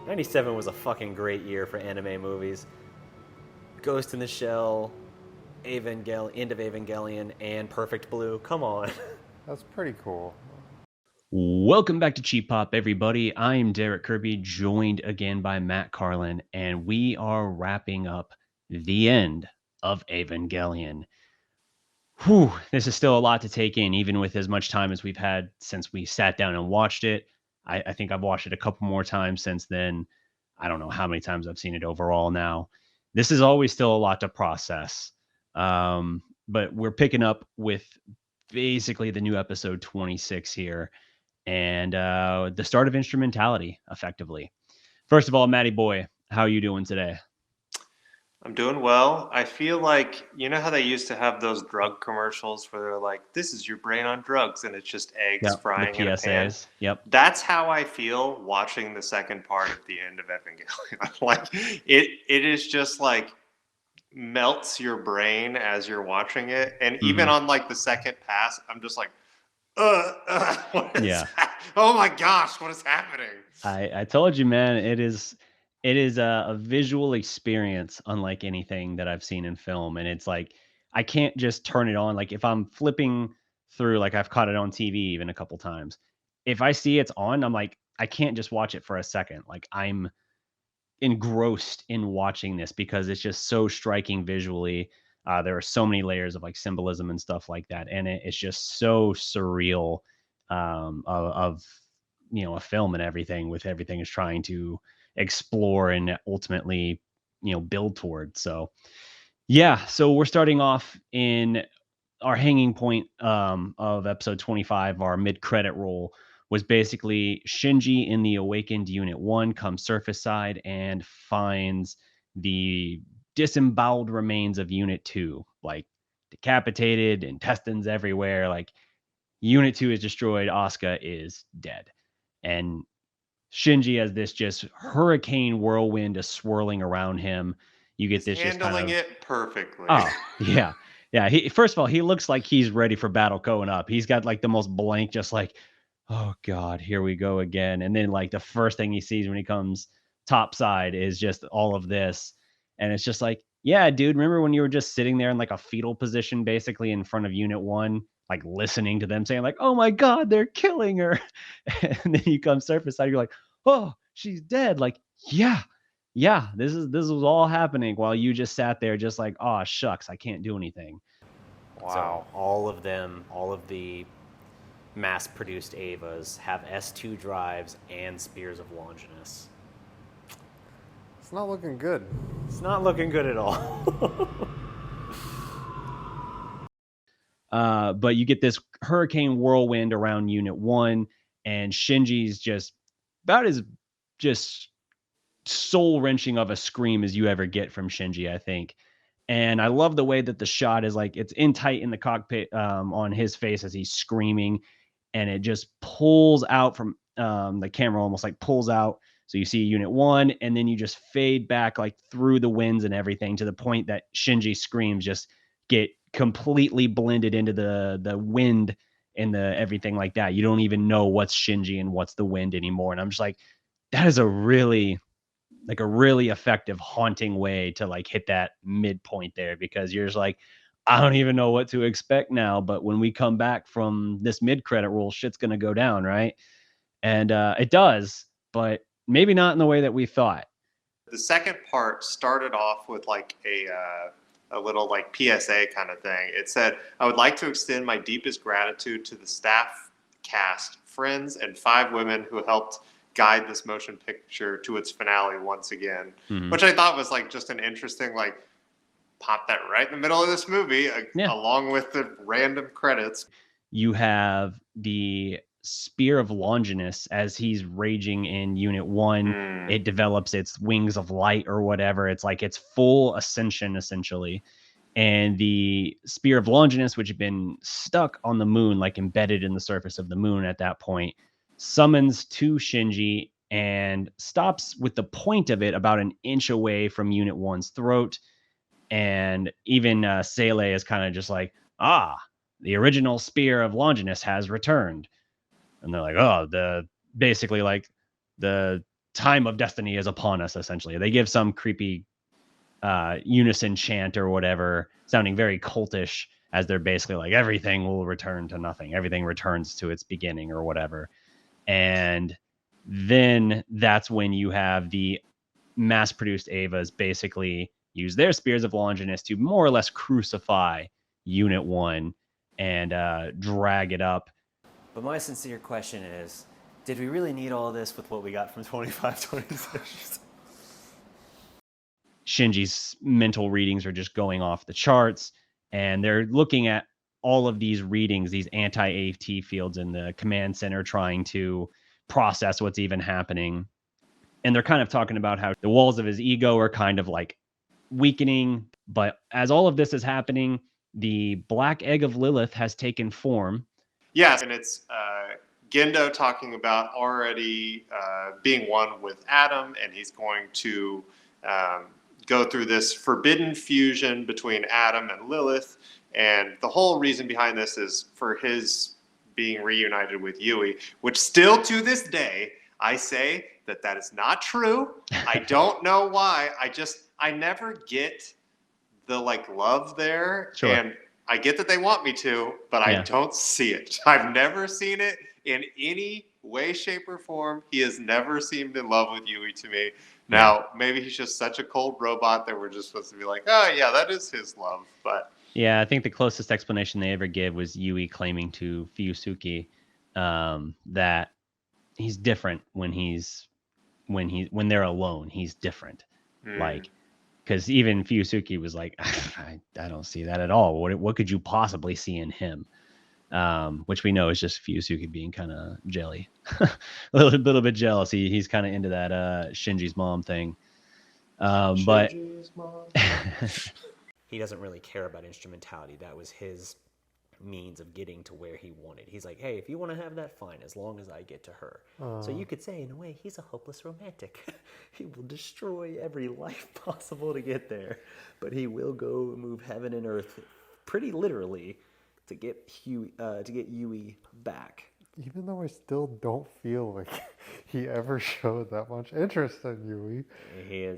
'97 was a fucking great year for anime movies. Ghost in the Shell, End of Evangelion, and Perfect Blue. Come on. That's pretty cool. Welcome back to Cheap Pop, everybody. I'm Derek Kirby, joined again by Matt Carlin, and we are wrapping up the end of Evangelion. Whew, this is still a lot to take in, even with as much time as we've had since we sat down and watched it. I think I've watched it a couple more times since then. I don't know how many times I've seen it overall now. This is always still a lot to process. But we're picking up with basically the new episode 26 here and the start of instrumentality, effectively. First of all, Matty boy, how are you doing today? I'm doing well. I feel like, you know how they used to have those drug commercials where they're like, this is your brain on drugs, and it's just eggs Yep, the frying in a pan? PSAs. Yep. That's how I feel watching the second part of the end of Evangelion. Like it is just like melts your brain as you're watching it. And even on like the second pass, I'm just like, what is that? Oh my gosh, what is happening? I told you, man, it is a visual experience unlike anything that I've seen in film. And it's like I can't just turn it on. Like if I'm flipping through, like I've caught it on TV even a couple times. If I see it's on, I'm like, I can't just watch it for a second. Like I'm engrossed in watching this because it's just so striking visually. There are so many layers of like symbolism and stuff like that, and it's just so surreal of a film and everything with everything is trying to explore and ultimately build toward. So yeah, so we're starting off in our hanging point of episode 25, our mid-credit roll, was basically Shinji in the Awakened Unit 1 comes surface side and finds the disemboweled remains of Unit 2, like decapitated, intestines everywhere. Like Unit 2 is destroyed, Asuka is dead. And Shinji has this just hurricane whirlwind is swirling around him. You get He's this just kind handling of, it perfectly. oh, yeah. Yeah, he first of all, he looks like he's ready for battle going up. He's got like the most blank, just like, oh God, here we go again. And then like the first thing he sees when he comes topside is just all of this. And it's just like, yeah, dude, remember when you were just sitting there in like a fetal position, basically in front of Unit 1, like listening to them saying, like, oh my God, they're killing her. And then you come surface side, you're like, oh, she's dead. Like, yeah, yeah, this was all happening while you just sat there just like, oh shucks, I can't do anything. Wow. So all of them, all of the mass-produced Avas have S2 drives and Spears of Longinus. It's not looking good. It's not looking good at all. But you get this hurricane whirlwind around Unit 1, and Shinji's just about as just soul-wrenching of a scream as you ever get from Shinji, I think. And I love the way that the shot is like it's in tight in the cockpit on his face as he's screaming, and it just pulls out from the camera, almost like pulls out. So you see Unit 1, and then you just fade back like through the winds and everything to the point that Shinji screams just get completely blended into the wind and the everything like that. You don't even know what's Shinji and what's the wind anymore. And I'm just like, that is a really effective haunting way to like hit that midpoint there, because you're just like, I don't even know what to expect now. But when we come back from this mid-credit roll, shit's gonna go down, right? And it does, but maybe not in the way that we thought. The second part started off with like a little like PSA kind of thing. It said, "I would like to extend my deepest gratitude to the staff, cast, friends, and 5 women who helped guide this motion picture to its finale once again," which I thought was like just an interesting like pop that right in the middle of this movie, Yeah. along with the random credits. You have the Spear of Longinus as he's raging in Unit 1. It develops its wings of light or whatever. It's like its full ascension, essentially. And the Spear of Longinus, which had been stuck on the moon, like embedded in the surface of the moon at that point, summons to Shinji and stops with the point of it about an inch away from Unit 1's throat. And even Sele is kind of just like, the original Spear of Longinus has returned. And they're like, oh, basically like the time of destiny is upon us, essentially. They give some creepy unison chant or whatever, sounding very cultish, as they're basically like, everything will return to nothing. Everything returns to its beginning or whatever. And then that's when you have the mass-produced Avas basically use their Spears of Longinus to more or less crucify Unit 1 and drag it up. But my sincere question is, did we really need all this with what we got from 25-26? Shinji's mental readings are just going off the charts, and they're looking at all of these readings, these anti-AT fields in the command center, trying to process what's even happening. And they're kind of talking about how the walls of his ego are kind of like weakening. But as all of this is happening, the black egg of Lilith has taken form. Yes, and it's Gendo talking about already being one with Adam, and he's going to go through this forbidden fusion between Adam and Lilith. And the whole reason behind this is for his being reunited with Yui, which still to this day, I say that is not true. I don't know why. I never get the love there. Sure. And I get that they want me to, but I don't see it. I've never seen it in any way, shape, or form. He has never seemed in love with Yui to me. Now, maybe he's just such a cold robot that we're just supposed to be like, oh, yeah, that is his love. But yeah, I think the closest explanation they ever give was Yui claiming to Fuyusuke that he's different when they're alone. He's different. Like, because even Fuyusuke was like, I don't see that at all. What could you possibly see in him? Which we know is just Fuyusuke being kind of jelly, a little bit jealous. He's kind of into that Shinji's mom thing. But mom. He doesn't really care about instrumentality. That was his means of getting to where he wanted. He's like, hey, if you want to have that, fine, as long as I get to her. So you could say, in a way, he's a hopeless romantic. He will destroy every life possible to get there, but he will go move heaven and earth, pretty literally, to get Yui back. Even though I still don't feel like he ever showed that much interest in Yui.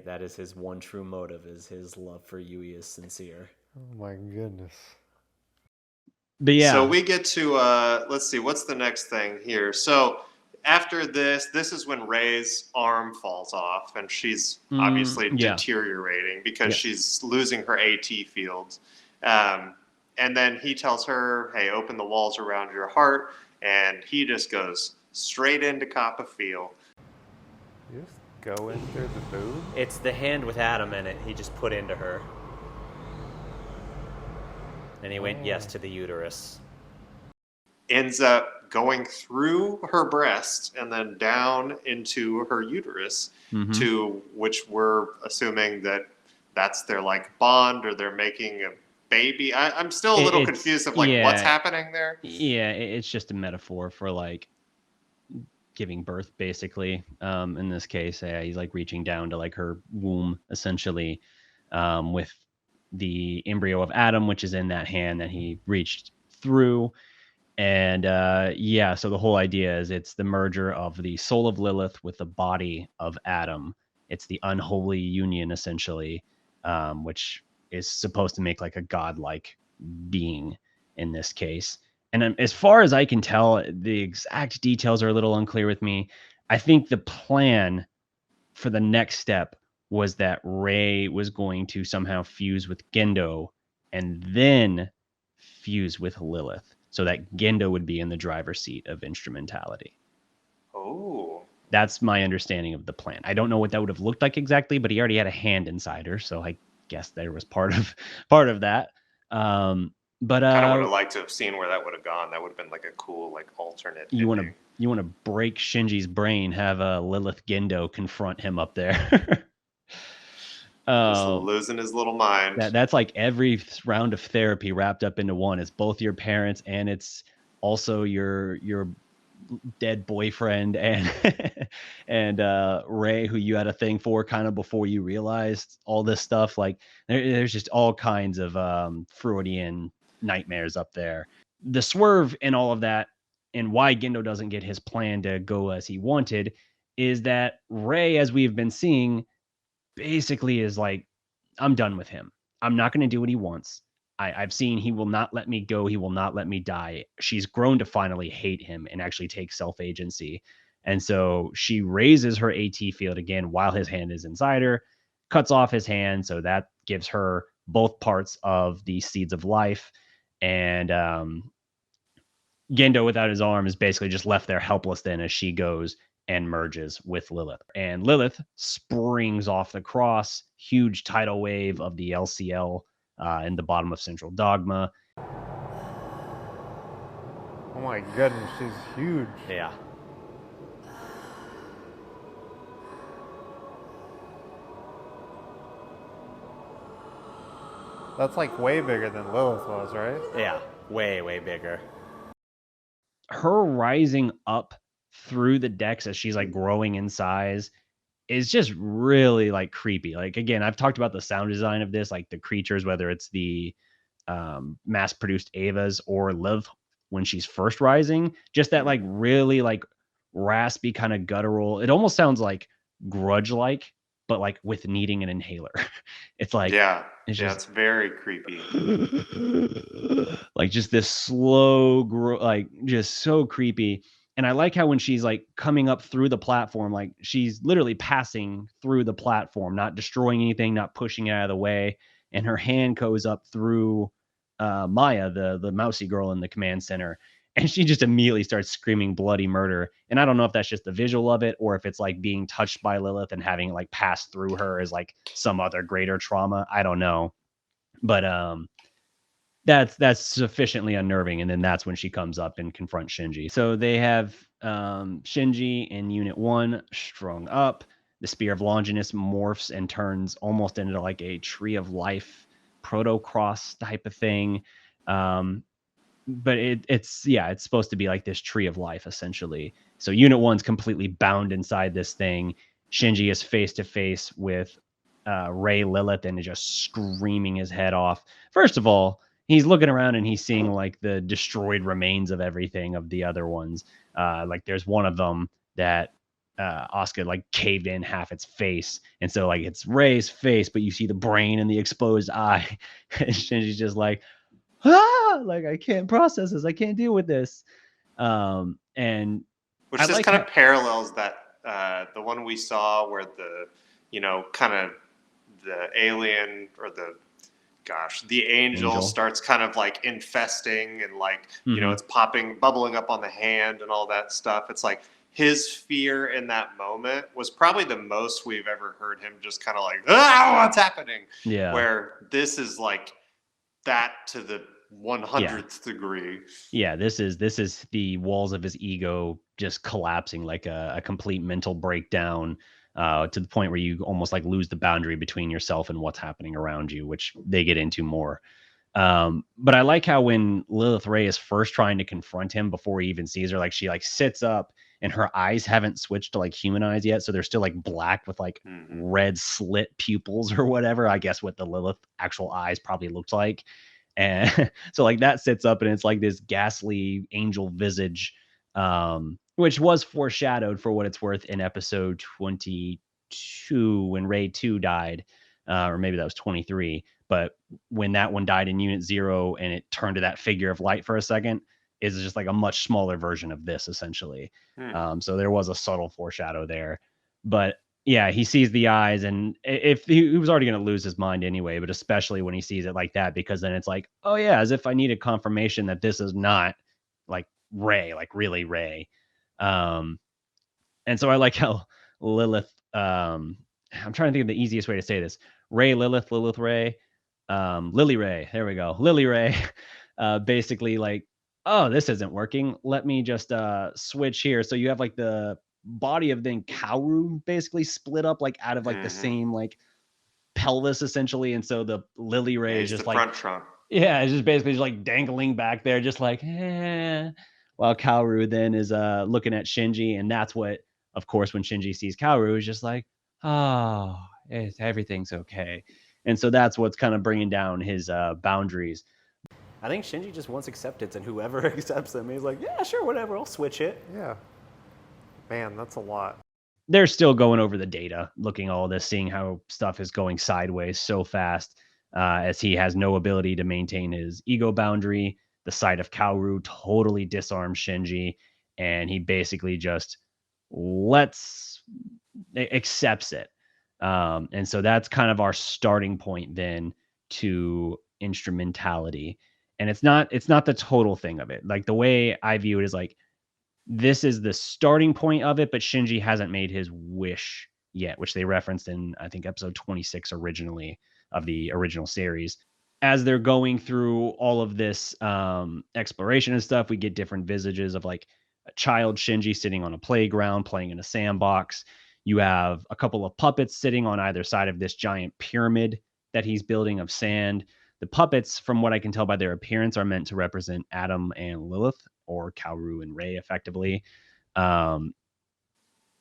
That is his one true motive, is his love for Yui is sincere. Oh my goodness. But yeah. So we get to, let's see, what's the next thing here? So after this is when Rey's arm falls off, and she's obviously deteriorating because she's losing her AT fields. And then he tells her, hey, open the walls around your heart. And he just goes straight into Kappa Feel. You just go in through the boob? It's the hand with Adam in it he just put into her. And he went yes to the uterus. Ends up going through her breast and then down into her uterus, to which we're assuming that's their bond, or they're making a baby. I'm still a little confused of what's happening there. Yeah, it's just a metaphor for giving birth, basically. In this case, he's reaching down to her womb, essentially, with the embryo of Adam, which is in that hand that he reached through. And so the whole idea is it's the merger of the soul of Lilith with the body of Adam. It's the unholy union, essentially, which is supposed to make a godlike being in this case. And as far as I can tell, the exact details are a little unclear with me. I think the plan for the next step was that Rey was going to somehow fuse with Gendo and then fuse with Lilith, so that Gendo would be in the driver's seat of instrumentality. Oh. That's my understanding of the plan. I don't know what that would have looked like exactly, but he already had a hand inside her, so I guess there was part of that. But kind of would have liked to have seen where that would have gone. That would have been a cool alternate. You want to break Shinji's brain, have Lilith Gendo confront him up there. Just losing his little mind. That's every round of therapy wrapped up into one. It's both your parents and it's also your dead boyfriend and and Rey, who you had a thing for kind of before you realized all this stuff. There's just all kinds of Freudian nightmares up there. The swerve in all of that, and why Gendo doesn't get his plan to go as he wanted, is that Rey, as we've been seeing, basically is like, I'm done with him. I'm not going to do what he wants. I've seen he will not let me go. He will not let me die. She's grown to finally hate him and actually take self-agency. And so she raises her AT field again while his hand is inside her, cuts off his hand. So that gives her both parts of the seeds of life. And Gendo without his arm is basically just left there helpless then as she goes and merges with Lilith. And Lilith springs off the cross, huge tidal wave of the LCL in the bottom of Central Dogma. Oh my goodness, she's huge. Yeah. That's like way bigger than Lilith was, right? Yeah. Way, way bigger. Her rising up through the decks as she's like growing in size is just really like creepy. Like, again, I've talked about the sound design of this, like the creatures, whether it's the mass produced Avas or Liv when she's first rising, just that like really like raspy kind of guttural. It almost sounds like Grudge like, but like with needing an inhaler. It's like, it's very creepy. Like just this slow like just so creepy. And I like how when she's like coming up through the platform, like she's literally passing through the platform, not destroying anything, not pushing it out of the way. And her hand goes up through Maya, the mousy girl in the command center. And she just immediately starts screaming bloody murder. And I don't know if that's just the visual of it or if it's like being touched by Lilith and having it like pass through her as like some other greater trauma. I don't know. But that's sufficiently unnerving. And then that's when she comes up and confronts Shinji. So they have Shinji in Unit 1 strung up. The Spear of Longinus morphs and turns almost into like a Tree of Life proto-cross type of thing. But it's supposed to be like this Tree of Life, essentially. So Unit 1's completely bound inside this thing. Shinji is face-to-face with Rey Lilith and is just screaming his head off. First of all, he's looking around and he's seeing like the destroyed remains of everything of the other ones. Like there's one of them that Asuka like caved in half its face. And so like it's Rey's face, but you see the brain and the exposed eye. And Shinji's just like, like I can't process this. I can't deal with this. And which I just like kind of parallels that the one we saw where the kind of the alien or the angel starts kind of like infesting and like it's bubbling up on the hand and all that stuff. It's like his fear in that moment was probably the most we've ever heard him just kind of like, what's happening? Yeah. Where this is like that to the 100th degree. Yeah, this is the walls of his ego just collapsing, like a complete mental breakdown, to the point where you almost like lose the boundary between yourself and what's happening around you, which they get into more. But I like how when Lilith Rey is first trying to confront him before he even sees her, like she like sits up and her eyes haven't switched to like human eyes yet. So they're still like black with like red slit pupils or whatever, I guess what the Lilith actual eyes probably looked like. And so like that sits up and it's like this ghastly angel visage, which was foreshadowed for what it's worth in episode 22 when Rey 2 died, or maybe that was 23. But when that one died in Unit 0 and it turned to that figure of light for a second, is just like a much smaller version of this essentially. So there was a subtle foreshadow there. But yeah, he sees the eyes, and if he was already going to lose his mind anyway, but especially when he sees it like that, because then it's like, oh yeah, as if I needed confirmation that this is not like Rey, like really Rey. And so I like how Lilith, I'm trying to think of the easiest way to say this. Rey, Lilith Rey, Lily Rey, there we go. Lily Rey, basically like, oh, this isn't working. Let me just switch here. So you have like the body of then Kaoru basically split up like out of like the same like pelvis essentially. And so the Lily Rey is just the like front trunk. Yeah, it's just basically just like dangling back there, just like, while Kaoru then is looking at Shinji. And that's what, of course, when Shinji sees Kaoru, is just like, oh, everything's okay. And so that's what's kind of bringing down his boundaries. I think Shinji just wants acceptance, and whoever accepts him, he's like, yeah, sure, whatever, I'll switch it. Yeah. Man, that's a lot. they're still going over the data, looking at all this, seeing how stuff is going sideways so fast, as he has no ability to maintain his ego boundary. The sight of Kaoru totally disarms Shinji, and he basically just accepts it. And so that's kind of our starting point then to instrumentality. And it's not the total thing of it. Like, the way I view it is like, this is the starting point of it, but Shinji hasn't made his wish yet, which they referenced in, I think, episode 26 originally of the original series. As they're going through all of this exploration and stuff, we get different visages of like a child Shinji sitting on a playground, playing in a sandbox. You have a couple of puppets sitting on either side of this giant pyramid that he's building of sand. The puppets, from what I can tell by their appearance, are meant to represent Adam and Lilith, or Kaoru and Rei, effectively.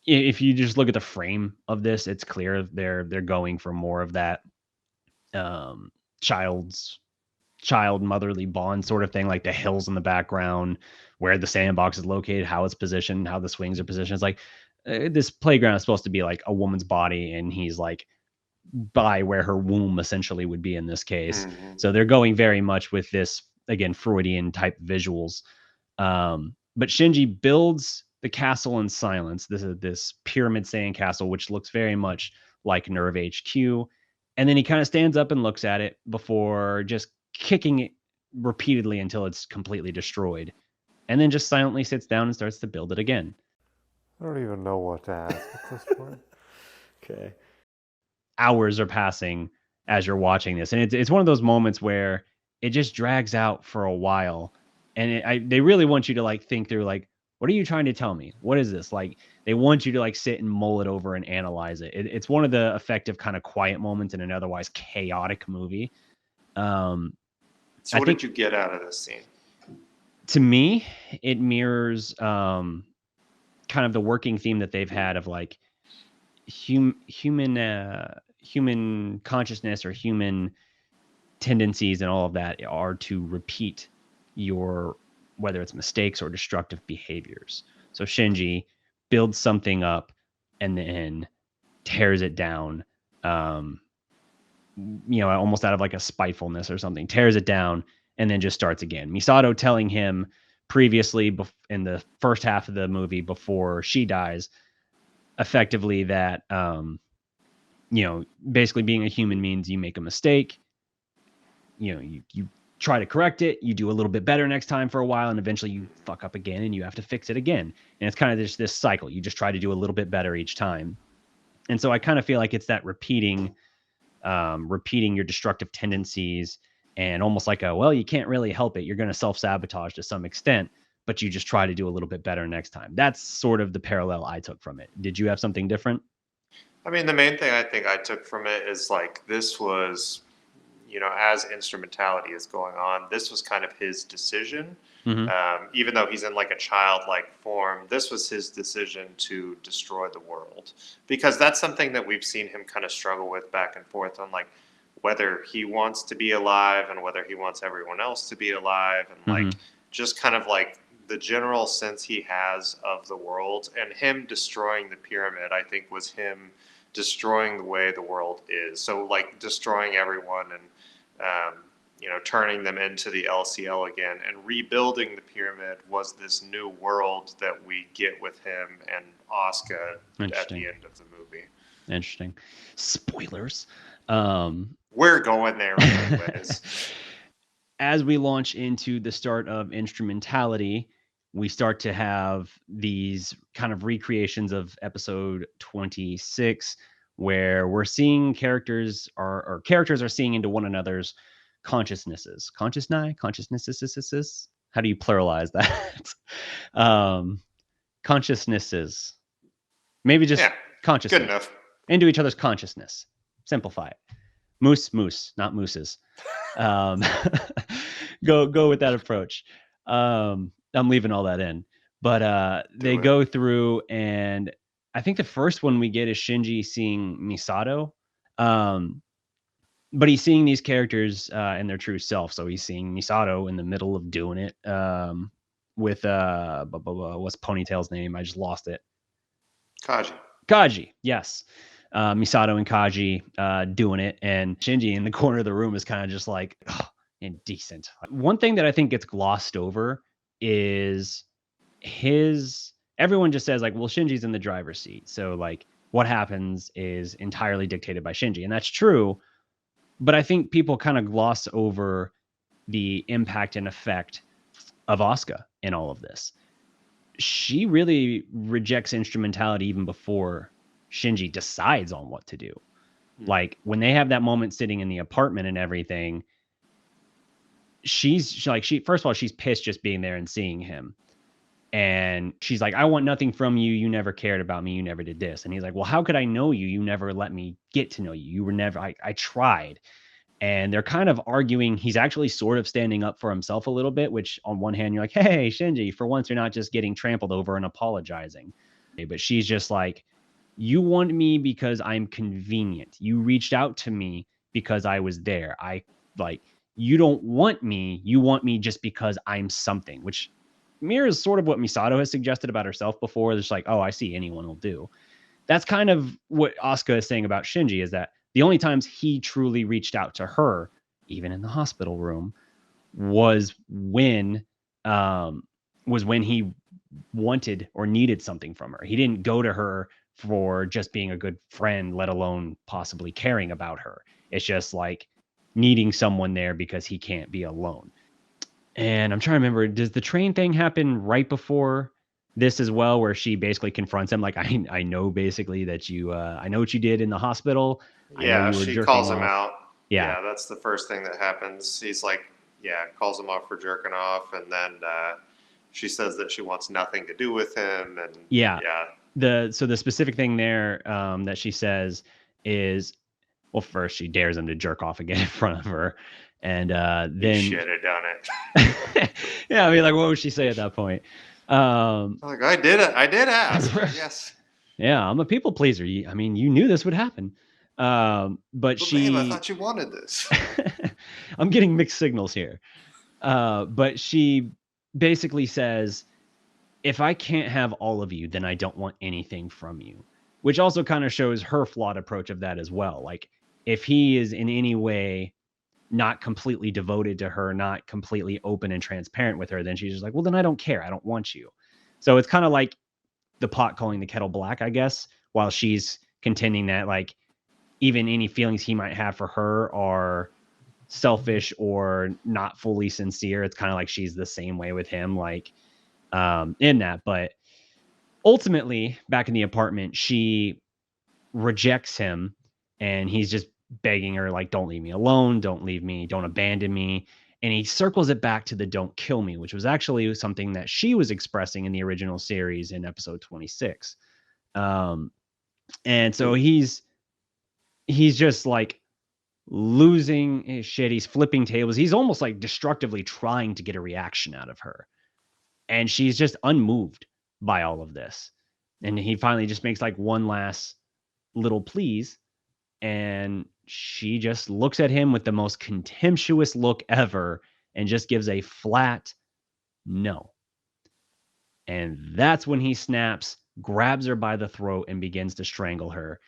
If you just look at the frame of this, it's clear they're going for more of that child motherly bond sort of thing, like the hills in the background, where the sandbox is located, how it's positioned, how the swings are positioned. It's like, this playground is supposed to be like a woman's body, and he's like by where her womb essentially would be in this case. Mm-hmm. So they're going very much with this, again, Freudian type visuals. But Shinji builds the castle in silence. This is this pyramid sandcastle, which looks very much like Nerve HQ. And then he kind of stands up and looks at it before just kicking it repeatedly until it's completely destroyed. And then just silently sits down and starts to build it again. I don't even know what to ask at this point. Okay. Hours are passing as you're watching this, and it's one of those moments where it just drags out for a while, and they really want you to like think through, like, what are you trying to tell me? What is this? Like, they want you to like sit and mull it over and analyze it. It's one of the effective kind of quiet moments in an otherwise chaotic movie. So what did you get out of this scene? To me, it mirrors kind of the working theme that they've had of like human consciousness or human tendencies and all of that are to repeat your, whether it's mistakes or destructive behaviors. So Shinji builds something up and then tears it down, almost out of like a spitefulness or something, tears it down and then just starts again. Misato telling him previously in the first half of the movie before she dies, effectively that, basically being a human means you make a mistake, you try to correct it, you do a little bit better next time for a while, and eventually you fuck up again and you have to fix it again. And it's kind of just this cycle. You just try to do a little bit better each time. And so I kind of feel like it's that repeating your destructive tendencies, and almost like you can't really help it. You're going to self-sabotage to some extent, but you just try to do a little bit better next time. That's sort of the parallel I took from it. Did you have something different? I mean, the main thing I think I took from it is like, this was, as instrumentality is going on, this was kind of his decision. Mm-hmm. Even though he's in like a childlike form, this was his decision to destroy the world, because that's something that we've seen him kind of struggle with back and forth on, like, whether he wants to be alive and whether he wants everyone else to be alive, and like just kind of like the general sense he has of the world. And him destroying the pyramid, I think, was him destroying the way the world is. So like destroying everyone and turning them into the LCL again, and rebuilding the pyramid was this new world that we get with him and Asuka at the end of the movie. Interesting. Spoilers. We're going there anyways. As we launch into the start of instrumentality, we start to have these kind of recreations of episode 26, where we're seeing characters are seeing into one another's consciousnesses. Consciousnesses. How do you pluralize that? Consciousnesses. Maybe just consciousness. Good enough. Into each other's consciousness. Simplify it. Moose, not mooses. Go with that approach. I'm leaving all that in, but they go through, and I think the first one we get is Shinji seeing Misato, but he's seeing these characters in their true self. So he's seeing Misato in the middle of doing it with what's Ponytail's name? I just lost it. Kaji. Kaji, yes. Misato and Kaji doing it, and Shinji in the corner of the room is kind of just like, "Ugh, indecent." One thing that I think gets glossed over is everyone just says like, well, Shinji's in the driver's seat, so like what happens is entirely dictated by Shinji, and that's true. But I think people kind of gloss over the impact and effect of Asuka in all of this. She really rejects instrumentality even before Shinji decides on what to do. Like when they have that moment sitting in the apartment and everything, she's first of all, she's pissed just being there and seeing him. And she's like, I want nothing from you. You never cared about me. You never did this. And he's like, well, how could I know you? You never let me get to know you. You were never, I tried. And they're kind of arguing. He's actually sort of standing up for himself a little bit, which on one hand, you're like, hey, Shinji, for once, you're not just getting trampled over and apologizing. But she's just like, you want me because I'm convenient. You reached out to me because I was there. You don't want me. You want me just because I'm something, which mirrors sort of what Misato has suggested about herself before. It's like, oh, I see, anyone will do. That's kind of what Asuka is saying about Shinji, is that the only times he truly reached out to her, even in the hospital room, was when he wanted or needed something from her. He didn't go to her for just being a good friend, let alone possibly caring about her. It's just like needing someone there because he can't be alone. And I'm trying to remember, does the train thing happen right before this as well, where she basically confronts him like, I know basically that you I know what you did in the hospital. I know Yeah, you were she jerking calls him off. out. Yeah. Yeah, that's the first thing that happens. He's like, yeah, calls him off for jerking off, and then she says that she wants nothing to do with him, and Yeah. yeah. So the specific thing there that she says is, well, first she dares him to jerk off again in front of her. And He then should have done it. yeah, I mean, like, what would she say at that point? Like, I did it. I did ask. Yes. Yeah, I'm a people pleaser. I mean, you knew this would happen. But But she, babe, I thought you wanted this. I'm getting mixed signals here. But she basically says, if I can't have all of you, then I don't want anything from you, which also kind of shows her flawed approach of that as well. Like, if he is in any way not completely devoted to her, not completely open and transparent with her, then she's just like, well, then I don't care. I don't want you. So it's kind of like the pot calling the kettle black, I guess, while she's contending that like even any feelings he might have for her are selfish or not fully sincere. It's kind of like she's the same way with him, like in that. But ultimately, back in the apartment, she rejects him and he's just begging her, like, don't leave me alone, don't leave me, don't abandon me. And he circles it back to the don't kill me, which was actually something that she was expressing in the original series in episode 26. And so he's just like losing his shit. He's flipping tables. He's almost like destructively trying to get a reaction out of her. And she's just unmoved by all of this. And he finally just makes like one last little please. And she just looks at him with the most contemptuous look ever and just gives a flat no. And that's when he snaps, grabs her by the throat, and begins to strangle her.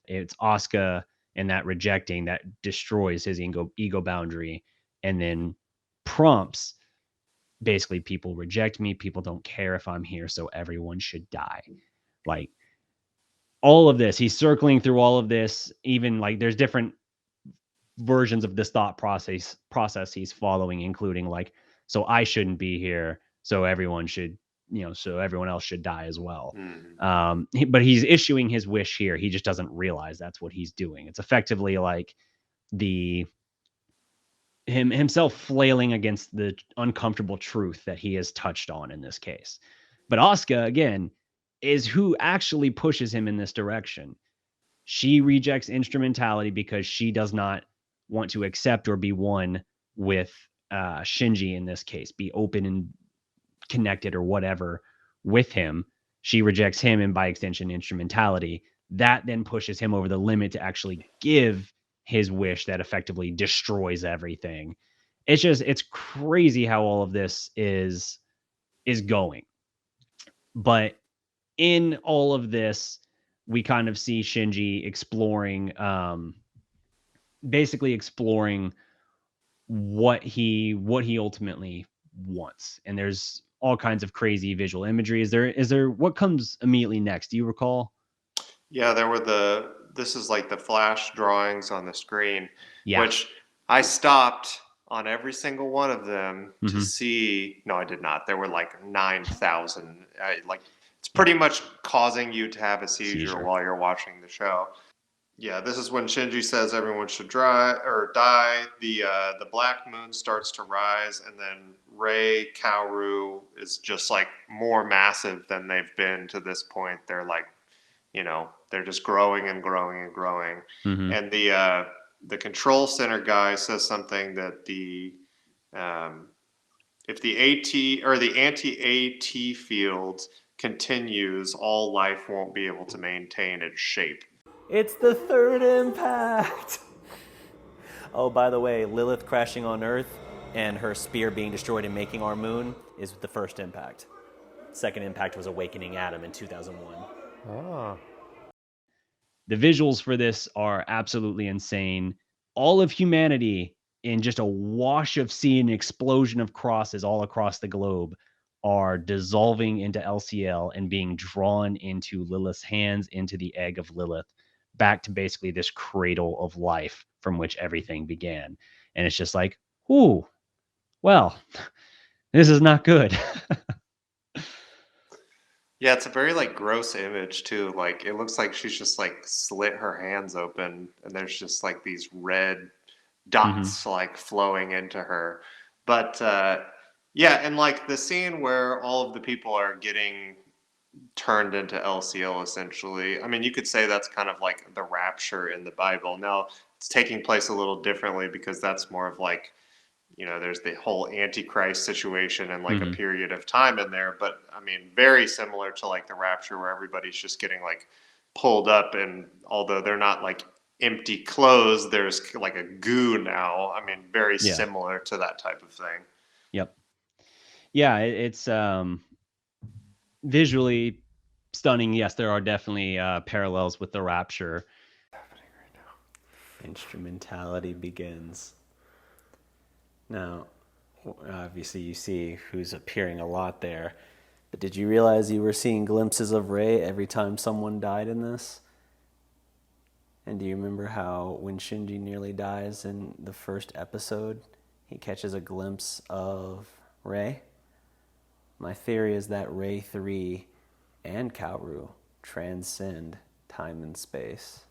It's Asuka and that rejecting that destroys his ego boundary and then prompts basically, people reject me, people don't care if I'm here, so everyone should die. Like all of this, he's circling through all of this, even like there's different versions of this thought process he's following, including like, so I shouldn't be here, so everyone should, so everyone else should die as well. But he's issuing his wish here. He just doesn't realize that's what he's doing. It's effectively like himself flailing against the uncomfortable truth that he has touched on in this case. But Asuka, again, is who actually pushes him in this direction. She rejects instrumentality because she does not want to accept or be one with Shinji in this case, be open and connected or whatever with him. She rejects him and by extension instrumentality. That then pushes him over the limit to actually give his wish that effectively destroys everything. It's crazy how all of this is going. But in all of this, we kind of see Shinji basically exploring what he ultimately wants. And there's all kinds of crazy visual imagery. Is there what comes immediately next? Do you recall? Yeah, this is like the flash drawings on the screen, Yeah. which I stopped on every single one of them to Mhm. see. No, I did not. There were like 9,000. Like, it's pretty much causing you to have a seizure while you're watching the show. Yeah, this is when Shinji says everyone should die. The black moon starts to rise, and then Rei Kaoru is just like more massive than they've been to this point. They're like, they're just growing and growing and growing. Mhm. And the control center guy says something that if the AT or the anti-AT field continues, all life won't be able to maintain its shape. It's the third impact. Oh, by the way, Lilith crashing on Earth and her spear being destroyed and making our moon is the first impact. Second impact was awakening Adam in 2001. Ah. The visuals for this are absolutely insane. All of humanity in just a wash of sea and explosion of crosses all across the globe are dissolving into LCL and being drawn into Lilith's hands, into the egg of Lilith, back to basically this cradle of life from which everything began. And it's just like, ooh, well, this is not good. Yeah, it's a very like gross image too. Like it looks like she's just like slit her hands open and there's just like these red dots like flowing into her. But yeah, and like the scene where all of the people are getting turned into LCL essentially. I mean, you could say that's kind of like the rapture in the Bible. Now, it's taking place a little differently because that's more of like, there's the whole antichrist situation and like a period of time in there. But I mean, very similar to like the rapture where everybody's just getting like pulled up. And although they're not like empty clothes, there's like a goo now. I mean, very similar to that type of thing. Yep. Yeah, it's visually stunning. Yes, there are definitely parallels with the rapture. Happening right now. Instrumentality begins. Now, obviously you see who's appearing a lot there, but did you realize you were seeing glimpses of Rei every time someone died in this? And do you remember how when Shinji nearly dies in the first episode, he catches a glimpse of Rei? My theory is that Rei 3 and Kaoru transcend time and space.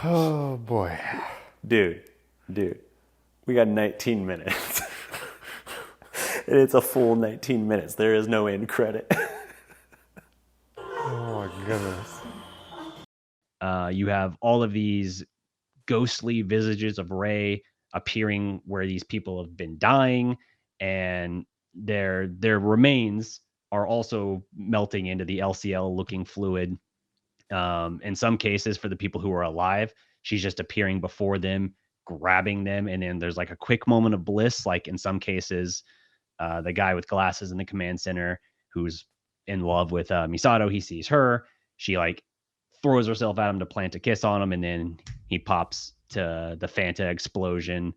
Oh boy. Dude, we got 19 minutes. And it's a full 19 minutes. There is no end credit. Oh my goodness. You have all of these ghostly visages of Rei appearing where these people have been dying, and their remains are also melting into the LCL looking fluid. In some cases, for the people who are alive, she's just appearing before them, grabbing them, and then there's like a quick moment of bliss. Like in some cases, the guy with glasses in the command center who's in love with Misato, he sees her. She like throws herself at him to plant a kiss on him, and then he pops to the Fanta explosion.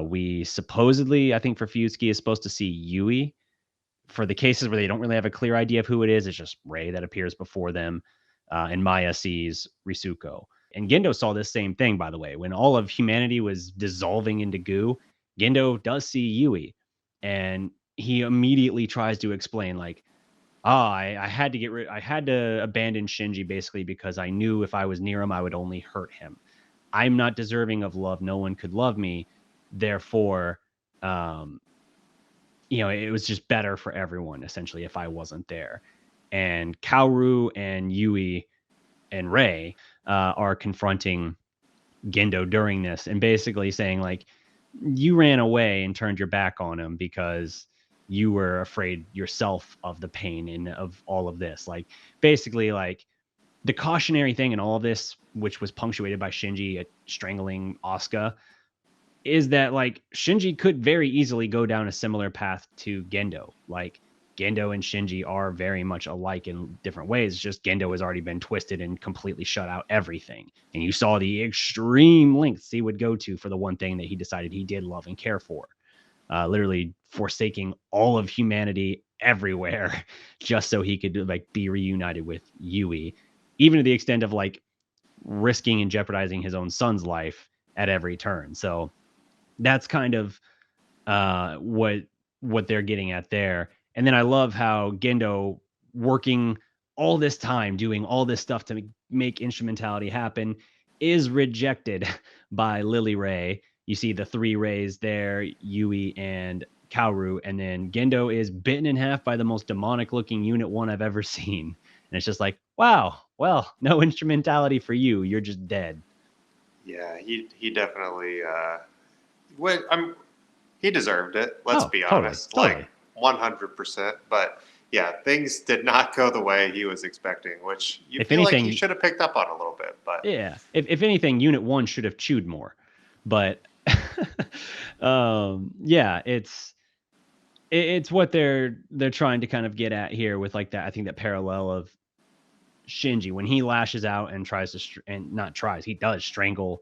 We supposedly, I think for Fuyutsuki, is supposed to see Yui. For the cases where they don't really have a clear idea of who it is, it's just Rei that appears before them. And Maya sees Risuko. And Gendo saw this same thing, by the way. When all of humanity was dissolving into goo, Gendo does see Yui. And he immediately tries to explain, like, I had to abandon Shinji basically because I knew if I was near him, I would only hurt him. I'm not deserving of love. No one could love me. Therefore, it was just better for everyone, essentially, if I wasn't there. And Kaoru and Yui and Rei are confronting Gendo during this and basically saying, like, you ran away and turned your back on him because you were afraid yourself of the pain and of all of this. Like, basically, like, the cautionary thing in all of this, which was punctuated by Shinji strangling Asuka, is that like Shinji could very easily go down a similar path to Gendo. Like Gendo and Shinji are very much alike in different ways. It's just Gendo has already been twisted and completely shut out everything. And you saw the extreme lengths he would go to for the one thing that he decided he did love and care for. Literally forsaking all of humanity everywhere just so he could like be reunited with Yui, even to the extent of like risking and jeopardizing his own son's life at every turn. So that's kind of what they're getting at there. And then I love how Gendo, working all this time, doing all this stuff to make instrumentality happen, is rejected by Lily Ray. You see the 3 Rays there, Yui and Kaoru, and then Gendo is bitten in half by the most demonic looking Unit 1 I've ever seen. And it's just like, wow, well, no instrumentality for you. You're just dead. Yeah, he definitely he deserved it. Let's be Totally, honest, totally. like 100%. But yeah, things did not go the way he was expecting, which you If feel anything, like he should have picked up on a little bit. But yeah, if anything, Unit 1 should have chewed more. But yeah, it's what they're trying to kind of get at here with like that. I think that parallel of Shinji when he lashes out and tries to he does strangle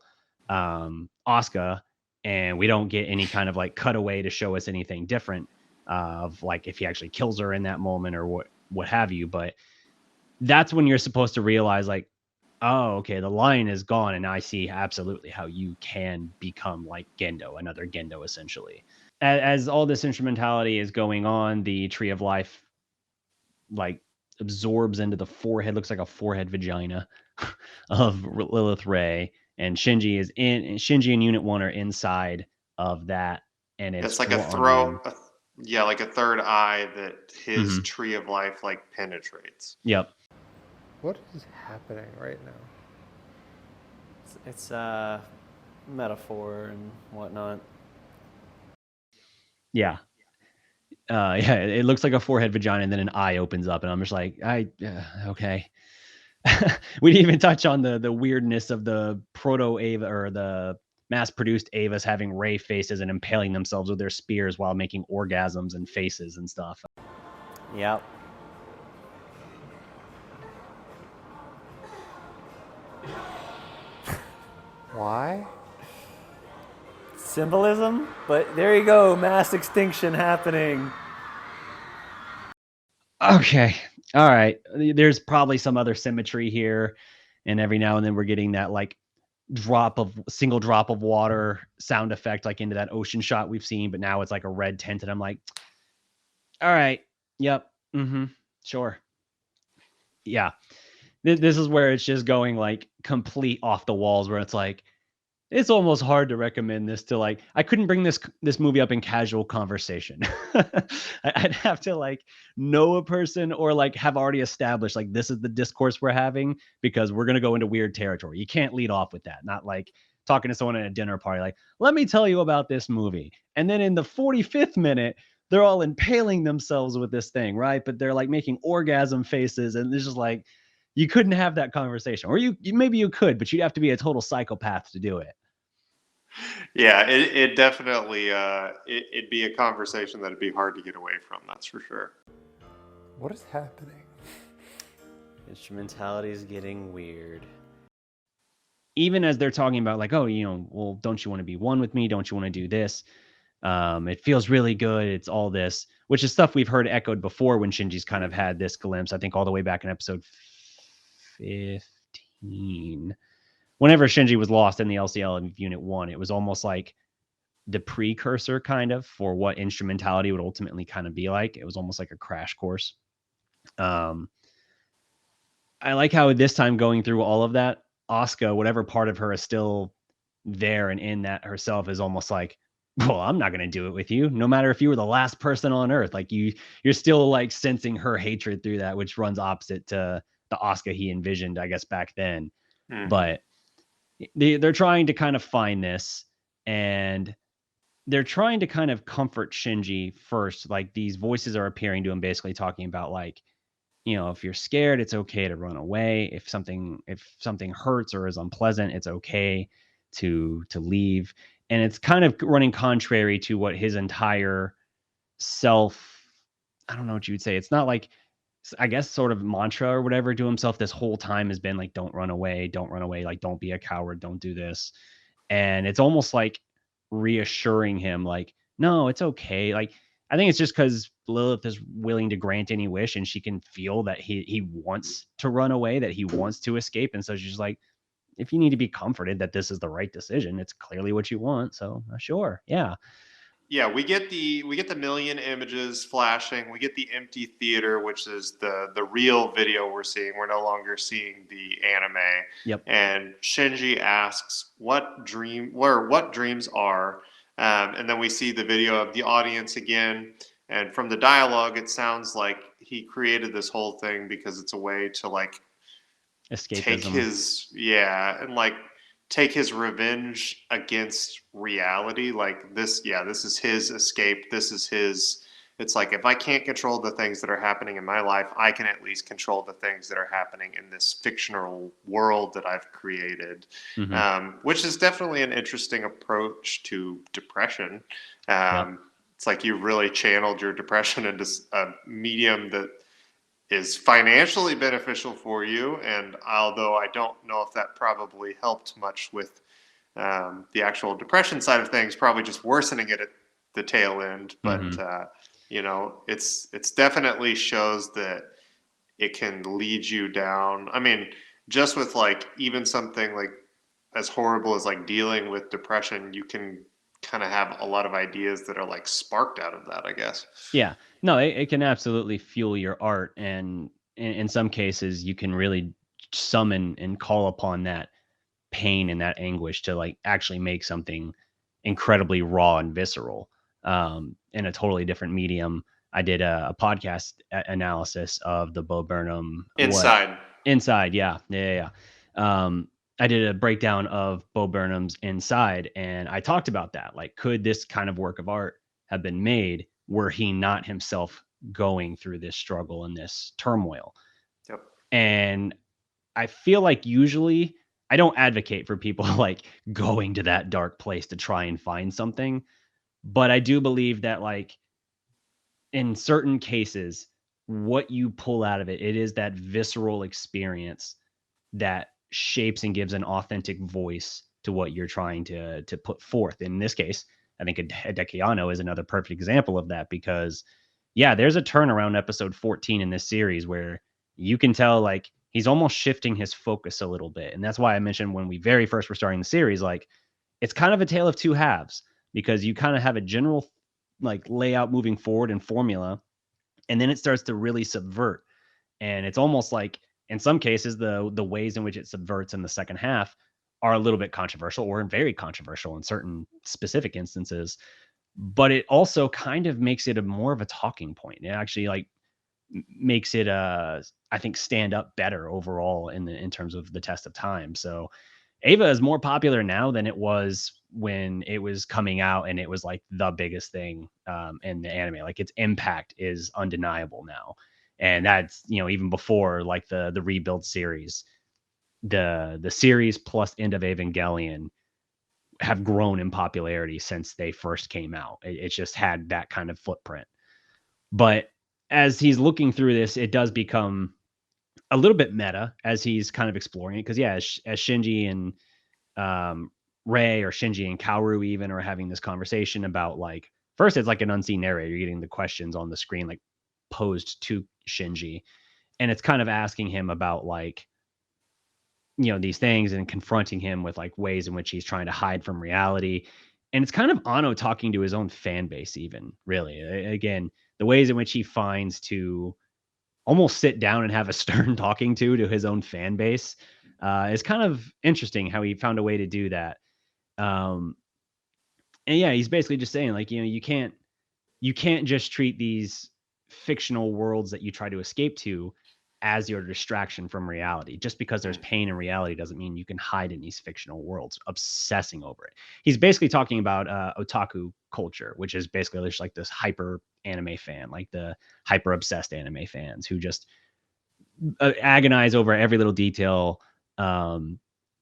Asuka, and we don't get any kind of like cutaway to show us anything different of like if he actually kills her in that moment or what have you. But that's when you're supposed to realize like, oh, okay, the line is gone, and I see absolutely how you can become like Gendo, another Gendo, essentially. As all this instrumentality is going on, the Tree of Life like absorbs into the forehead, looks like a forehead vagina of Lilith Ray, and Shinji and Unit 1 are inside of that, and it's it's like like a third eye that his Tree of Life like penetrates. Yep. What is happening right now? It's metaphor and whatnot. Yeah. Yeah, it looks like a forehead vagina, and then an eye opens up, and I'm just like, okay. We didn't even touch on the weirdness of the proto Ava or the mass-produced Avas having ray faces and impaling themselves with their spears while making orgasms and faces and stuff. Yep. Why? Symbolism, but there you go, mass extinction happening. Okay. All right. There's probably some other symmetry here, and every now and then we're getting that like single drop of water sound effect like into that ocean shot we've seen, but now it's like a red tint, and I'm like, all right, yep, sure. Yeah. This is where it's just going like complete off the walls, where it's like, it's almost hard to recommend this to like, I couldn't bring this movie up in casual conversation. I'd have to like know a person or like have already established like this is the discourse we're having, because we're going to go into weird territory. You can't lead off with that. Not like talking to someone at a dinner party, like, let me tell you about this movie. And then in the 45th minute, they're all impaling themselves with this thing, right? But they're like making orgasm faces, and it's just like, you couldn't have that conversation, or you maybe you could, but you'd have to be a total psychopath to do it. Yeah, it definitely it'd be a conversation that'd be hard to get away from. That's for sure. What is happening? Instrumentality is getting weird. Even as they're talking about like, oh, well, don't you want to be one with me? Don't you want to do this? It feels really good. It's all this, which is stuff we've heard echoed before when Shinji's kind of had this glimpse, I think all the way back in episode 15. Whenever Shinji was lost in the LCL of Unit 1, it was almost like the precursor kind of for what instrumentality would ultimately kind of be like. It was almost like a crash course. I like how this time going through all of that, Asuka, whatever part of her is still there and in that herself, is almost like, well, I'm not going to do it with you. No matter if you were the last person on earth, like you're still like sensing her hatred through that, which runs opposite to the Asuka he envisioned, I guess, back then. But they're trying to kind of find this, and they're trying to kind of comfort Shinji first. Like these voices are appearing to him, basically talking about like, if you're scared, it's okay to run away. If something hurts or is unpleasant, it's okay to leave. And it's kind of running contrary to what his entire self I don't know what you would say. It's not like, I guess, sort of mantra or whatever to himself this whole time has been like, don't run away, like, don't be a coward, don't do this. And it's almost like reassuring him, like, no, it's okay. Like, I think it's just because Lilith is willing to grant any wish and she can feel that he wants to run away, that he wants to escape. And so she's like, if you need to be comforted that this is the right decision, it's clearly what you want. So sure. Yeah. Yeah, we get the million images flashing. We get the empty theater, which is the real video we're seeing. We're no longer seeing the anime. Yep. And Shinji asks what dreams are, and then we see the video of the audience again. And from the dialogue, it sounds like he created this whole thing because it's a way to like take Escapism. take his revenge against reality. Like this is his escape. This is his, it's like, if I can't control the things that are happening in my life, I can at least control the things that are happening in this fictional world that I've created. Which is definitely an interesting approach to depression. It's like you really channeled your depression into a medium that is financially beneficial for you. And although I don't know if that probably helped much with the actual depression side of things, probably just worsening it at the tail end. But, it's definitely shows that it can lead you down. I mean, just with like even something like as horrible as like dealing with depression, you can kind of have a lot of ideas that are like sparked out of that, I guess. Yeah. No, it can absolutely fuel your art. And in some cases, you can really summon and call upon that pain and that anguish to like actually make something incredibly raw and visceral in a totally different medium. I did a podcast analysis of the Bo Burnham Inside. Yeah. I did a breakdown of Bo Burnham's Inside, and I talked about that. Like, could this kind of work of art have been made were he not himself going through this struggle and this turmoil? Yep. And I feel like usually I don't advocate for people like going to that dark place to try and find something, but I do believe that like in certain cases, what you pull out of it, it is that visceral experience that shapes and gives an authentic voice to what you're trying to put forth. In this case, I think Hidekiano is another perfect example of that because, yeah, there's a turn around episode 14 in this series where you can tell like he's almost shifting his focus a little bit. And that's why I mentioned when we very first were starting the series, like it's kind of a tale of two halves because you kind of have a general like layout moving forward and formula, and then it starts to really subvert. And it's almost like in some cases the ways in which it subverts in the second half are a little bit controversial or very controversial in certain specific instances, but it also kind of makes it a more of a talking point. It actually like makes it I think stand up better overall in terms of the test of time. So Ava is more popular now than it was when it was coming out and it was like the biggest thing in the anime. Like its impact is undeniable now. And that's, even before like the rebuild series, the series plus End of Evangelion have grown in popularity since they first came out. It's just had that kind of footprint. But as he's looking through this, it does become a little bit meta as he's kind of exploring it. Because yeah, as Shinji and Rei or Shinji and Kaoru even are having this conversation about like, first it's like an unseen narrator, you're getting the questions on the screen like posed to Shinji, and it's kind of asking him about like, these things and confronting him with like ways in which he's trying to hide from reality. And it's kind of Anno talking to his own fan base, even really. Again, the ways in which he finds to almost sit down and have a stern talking to his own fan base is kind of interesting how he found a way to do that. And yeah, he's basically just saying like, you can't just treat these fictional worlds that you try to escape to as your distraction from reality. Just because there's pain in reality doesn't mean you can hide in these fictional worlds, obsessing over it. He's basically talking about otaku culture, which is basically just like this hyper anime fan, like the hyper obsessed anime fans who just agonize over every little detail.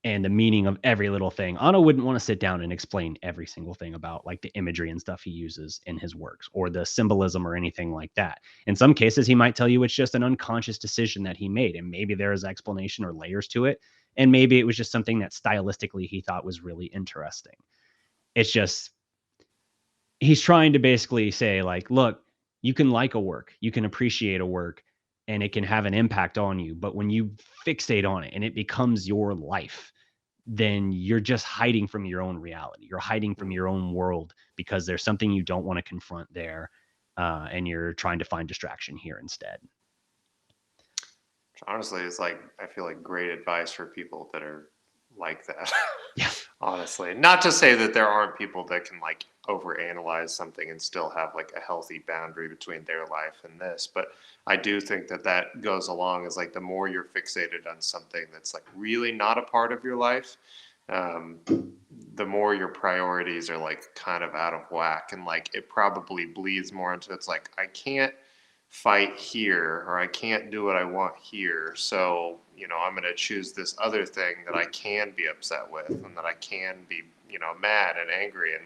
and the meaning of every little thing. Anno wouldn't want to sit down and explain every single thing about like the imagery and stuff he uses in his works or the symbolism or anything like that. In some cases, he might tell you it's just an unconscious decision that he made, and maybe there is explanation or layers to it, and maybe it was just something that stylistically he thought was really interesting. It's just, he's trying to basically say like, look, you can like a work, you can appreciate a work, and it can have an impact on you, but when you fixate on it and it becomes your life, then you're just hiding from your own reality. You're hiding from your own world because there's something you don't want to confront there, and you're trying to find distraction here instead. Honestly, it's like, I feel like great advice for people that are like that. Yeah. Honestly, not to say that there aren't people that can like overanalyze something and still have like a healthy boundary between their life and this, but I do think that that goes along as like the more you're fixated on something that's like really not a part of your life, the more your priorities are like kind of out of whack, and like it probably bleeds more into, it's like, I can't fight here, or I can't do what I want here, so I'm going to choose this other thing that I can be upset with and that I can be mad and angry, and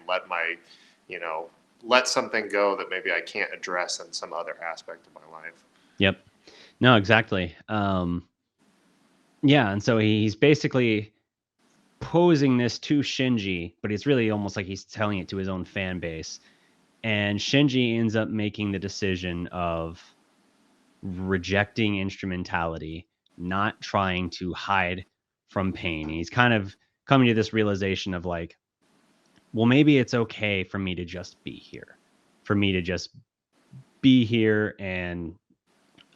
let something go that maybe I can't address in some other aspect of my life. Yep. No, exactly. Yeah, and so he's basically posing this to Shinji, but it's really almost like he's telling it to his own fan base. And Shinji ends up making the decision of rejecting instrumentality, not trying to hide from pain. He's kind of coming to this realization of like, well, maybe it's okay for me to just be here, for me to just be here and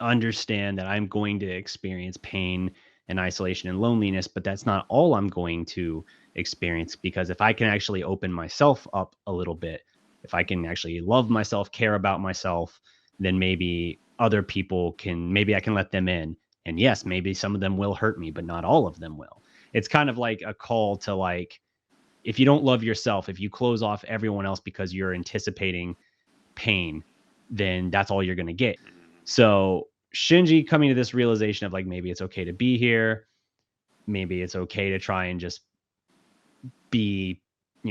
understand that I'm going to experience pain and isolation and loneliness, but that's not all I'm going to experience. Because if I can actually open myself up a little bit, if I can actually love myself, care about myself, then maybe other people can, maybe I can let them in. And yes, maybe some of them will hurt me, but not all of them will. It's kind of like a call to like, if you don't love yourself, if you close off everyone else because you're anticipating pain, then that's all you're going to get. So Shinji coming to this realization of like, maybe it's okay to be here. Maybe it's okay to try and just be,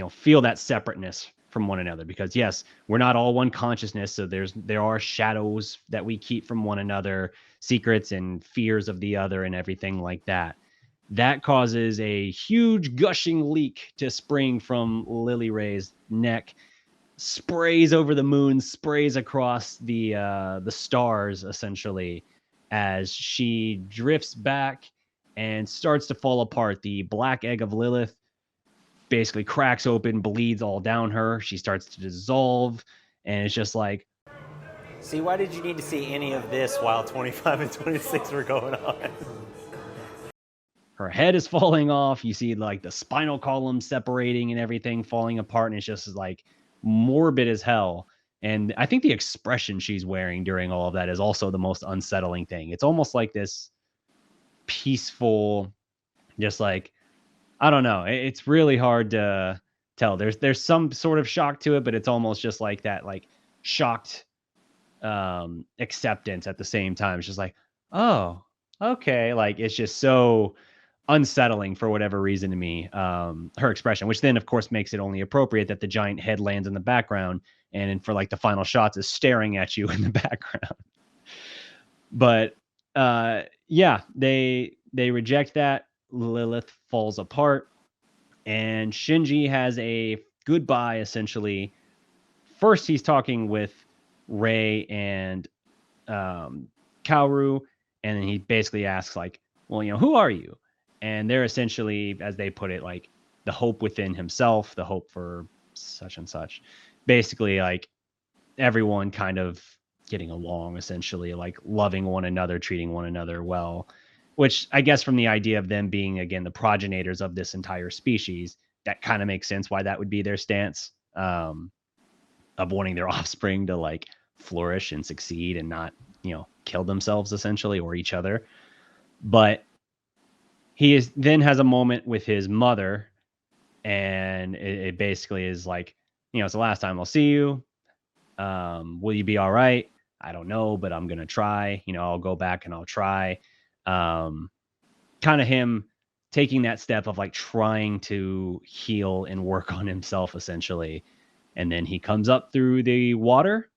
feel that separateness from one another, because yes, we're not all one consciousness. So there are shadows that we keep from one another, secrets and fears of the other and everything like that. That causes a huge gushing leak to spring from Lily Ray's neck, sprays over the moon, sprays across the stars, essentially, as she drifts back and starts to fall apart. The black egg of Lilith basically cracks open, bleeds all down her. She starts to dissolve, and it's just like, See, why did you need to see any of this while 25 and 26 were going on? her head is falling off. You see like the spinal column separating and everything falling apart, and it's just like morbid as hell. And I think the expression she's wearing during all of that is also the most unsettling thing. It's almost like this peaceful, just like, I don't know. It's really hard to tell. There's some sort of shock to it, but it's almost just like that, like shocked acceptance at the same time. It's just like, oh, okay. Like it's just so unsettling for whatever reason to me, her expression, which then of course makes it only appropriate that the giant head lands in the background and for like the final shots is staring at you in the background. But yeah, they reject that. Lilith falls apart, and Shinji has a goodbye essentially. First he's talking with Rei and Kaoru, and then he basically asks like, well, who are you? And they're essentially, as they put it, like the hope within himself, the hope for such and such. Basically, like everyone kind of getting along, essentially, like loving one another, treating one another well, which I guess from the idea of them being, again, the progenitors of this entire species, that kind of makes sense why that would be their stance, of wanting their offspring to like flourish and succeed and not, kill themselves essentially, or each other. But he then has a moment with his mother, and it basically is like, it's the last time I'll see you. Will you be all right? I don't know, but I'm gonna try. I'll go back and I'll try. Kind of him taking that step of like trying to heal and work on himself essentially. And then he comes up through the water,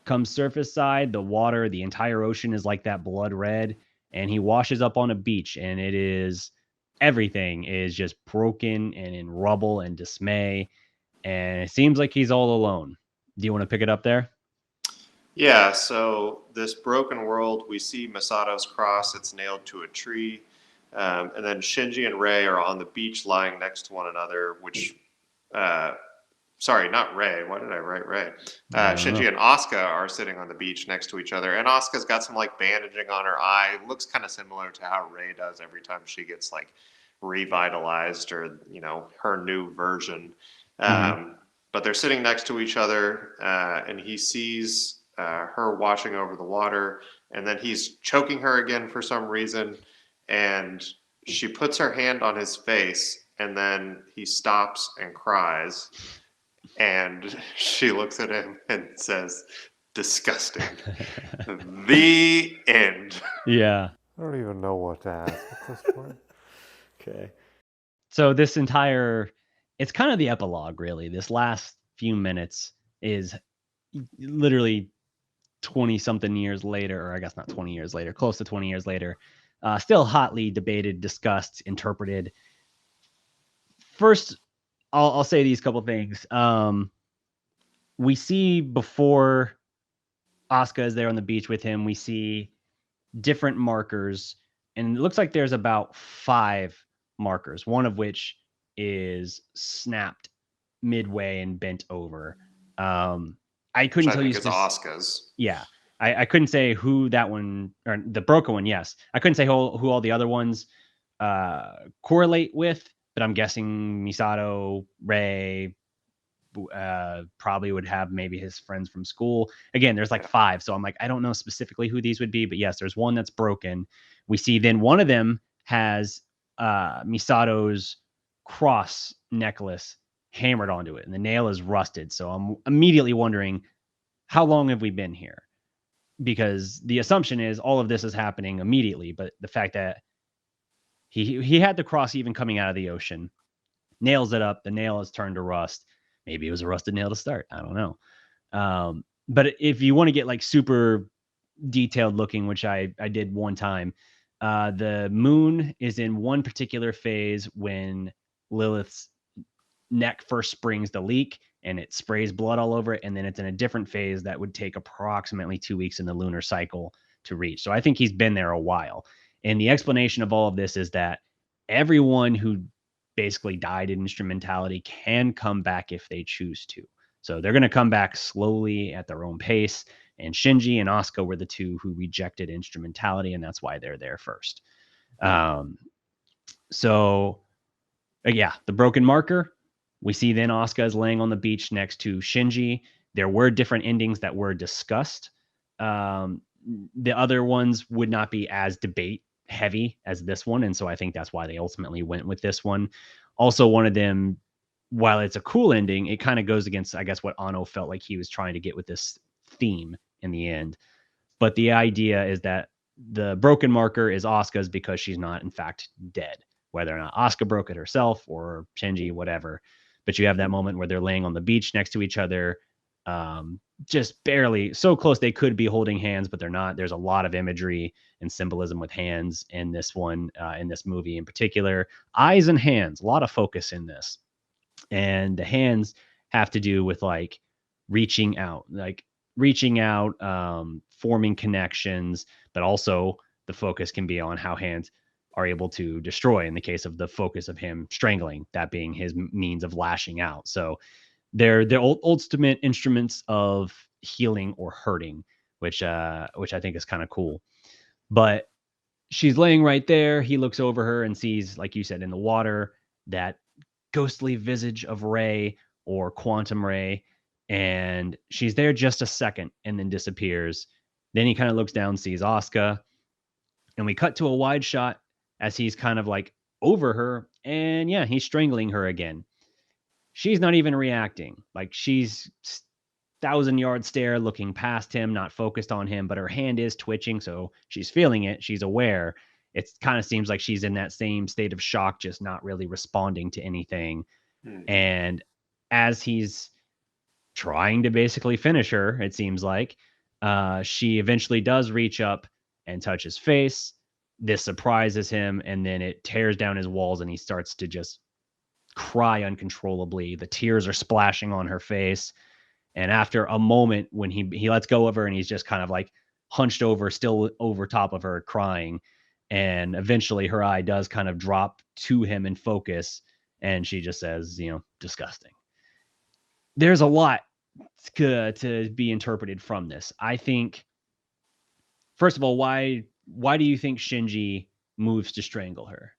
comes surface side, the water, the entire ocean is like that blood red, and he washes up on a beach, and it is everything is just broken and in rubble and dismay, and it seems like he's all alone. Do you want to pick it up there? Yeah, so this broken world, we see Misato's cross, it's nailed to a tree. And then Shinji and Rei are on the beach lying next to one another, which, sorry, not Rei. Why did I write Rei? Shinji and Asuka are sitting on the beach next to each other. And Asuka's got some like bandaging on her eye. It looks kind of similar to how Rei does every time she gets like revitalized or, you know, her new version. But they're sitting next to each other, and he sees her washing over the water, and then he's choking her again for some reason, and she puts her hand on his face, and then he stops and cries, and she looks at him and says, "Disgusting." The end. Yeah. I don't even know what to ask at this point. Okay. So this entire, it's kind of the epilogue, really. This last few minutes is literally 20 something years later, or I guess not 20 years later, close to 20 years later, still hotly debated, discussed, interpreted. First, I'll say these couple things. We see before Asuka is there on the beach with him, we see different markers, and it looks like there's about 5 markers, one of which is snapped midway and bent over. I couldn't tell you it's Asuka's. Yeah. I couldn't say who that one, or the broken one, yes. I couldn't say who all the other ones correlate with, but I'm guessing Misato, Rei, probably would have maybe his friends from school. Again, there's like 5, so I'm like, I don't know specifically who these would be, but yes, there's one that's broken. We see then one of them has Misato's cross necklace hammered onto it, and the nail is rusted. So I'm immediately wondering, how long have we been here? Because the assumption is all of this is happening immediately, but the fact that he had the cross even coming out of the ocean, nails it up, the nail is turned to rust. Maybe it was a rusted nail to start. I don't know. But if you want to get like super detailed looking, which I did one time, the moon is in one particular phase when Lilith's neck first springs the leak and it sprays blood all over it. And then it's in a different phase that would take approximately 2 weeks in the lunar cycle to reach. So I think he's been there a while. And the explanation of all of this is that everyone who basically died in instrumentality can come back if they choose to. So they're going to come back slowly at their own pace. And Shinji and Asuka were the 2 who rejected instrumentality, and that's why they're there first. So, yeah, the broken marker. We see then Asuka is laying on the beach next to Shinji. There were different endings that were discussed. The other ones would not be as debate heavy as this one, and so I think that's why they ultimately went with this one. Also, one of them, while it's a cool ending, it kind of goes against, I guess, what Anno felt like he was trying to get with this theme in the end. But the idea is that the broken marker is Asuka's because she's not, in fact, dead. Whether or not Asuka broke it herself or Shinji, whatever. But you have that moment where they're laying on the beach next to each other, just barely, so close they could be holding hands, but they're not. There's a lot of imagery and symbolism with hands in this one, in this movie in particular. Eyes and hands, a lot of focus in this. And the hands have to do with like reaching out, forming connections, but also the focus can be on how hands are able to destroy, in the case of the focus of him strangling, that being his means of lashing out. So they're ultimate instruments of healing or hurting, which I think is kind of cool. But she's laying right there. He looks over her and sees, like you said, in the water, that ghostly visage of Rei or Quantum Rei, and she's there just a second and then disappears. Then he kind of looks down, sees Asuka, and we cut to a wide shot as he's kind of like over her, and yeah, he's strangling her again. She's not even reacting. Like, she's 1,000-yard stare looking past him, not focused on him, but her hand is twitching, so she's feeling it. She's aware. it kind of seems like she's in that same state of shock, just not really responding to anything. And as he's trying to basically finish her, it seems like, she eventually does reach up and touch his face. This surprises him, and then it tears down his walls, and he starts to just cry uncontrollably. The tears are splashing on her face. And after a moment, when he lets go of her, and he's just kind of like hunched over, still over top of her, crying. And eventually her eye does kind of drop to him in focus, and she just says, disgusting. There's a lot to be interpreted from this. I think, first of all, why do you think Shinji moves to strangle her?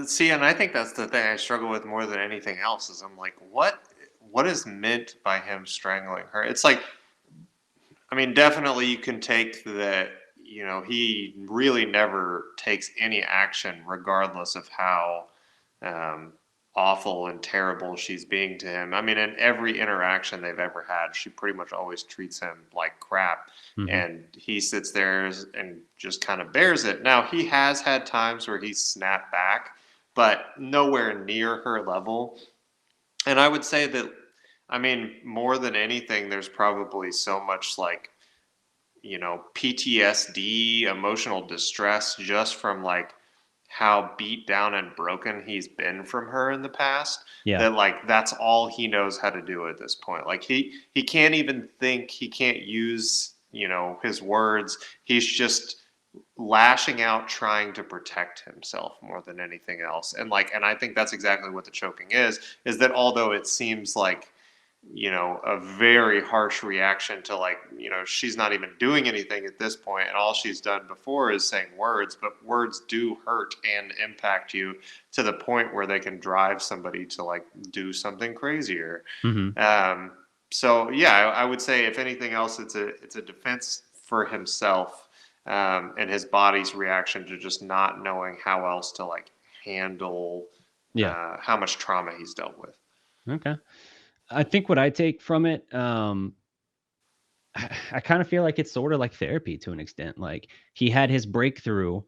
See, and I think that's the thing I struggle with more than anything else is I'm like, what is meant by him strangling her? It's like, I mean, definitely you can take that, he really never takes any action regardless of how awful and terrible she's being to him. I mean, in every interaction they've ever had, she pretty much always treats him like crap. And he sits there and just kind of bears it. Now, he has had times where he's snapped back, but nowhere near her level. And I would say that, I mean, more than anything, there's probably so much like, PTSD, emotional distress, just from like how beat down and broken he's been from her in the past. Yeah. That like that's all he knows how to do at this point. Like he can't even think, he can't use, his words. He's just lashing out, trying to protect himself more than anything else. And I think that's exactly what the choking is that although it seems like, a very harsh reaction to like, she's not even doing anything at this point, and all she's done before is saying words, but words do hurt and impact you to the point where they can drive somebody to like do something crazier. So yeah, I would say if anything else, it's a defense for himself, and his body's reaction to just not knowing how else to like handle how much trauma he's dealt with. Okay. I think what I take from it, I kind of feel like it's sort of like therapy to an extent. Like he had his breakthrough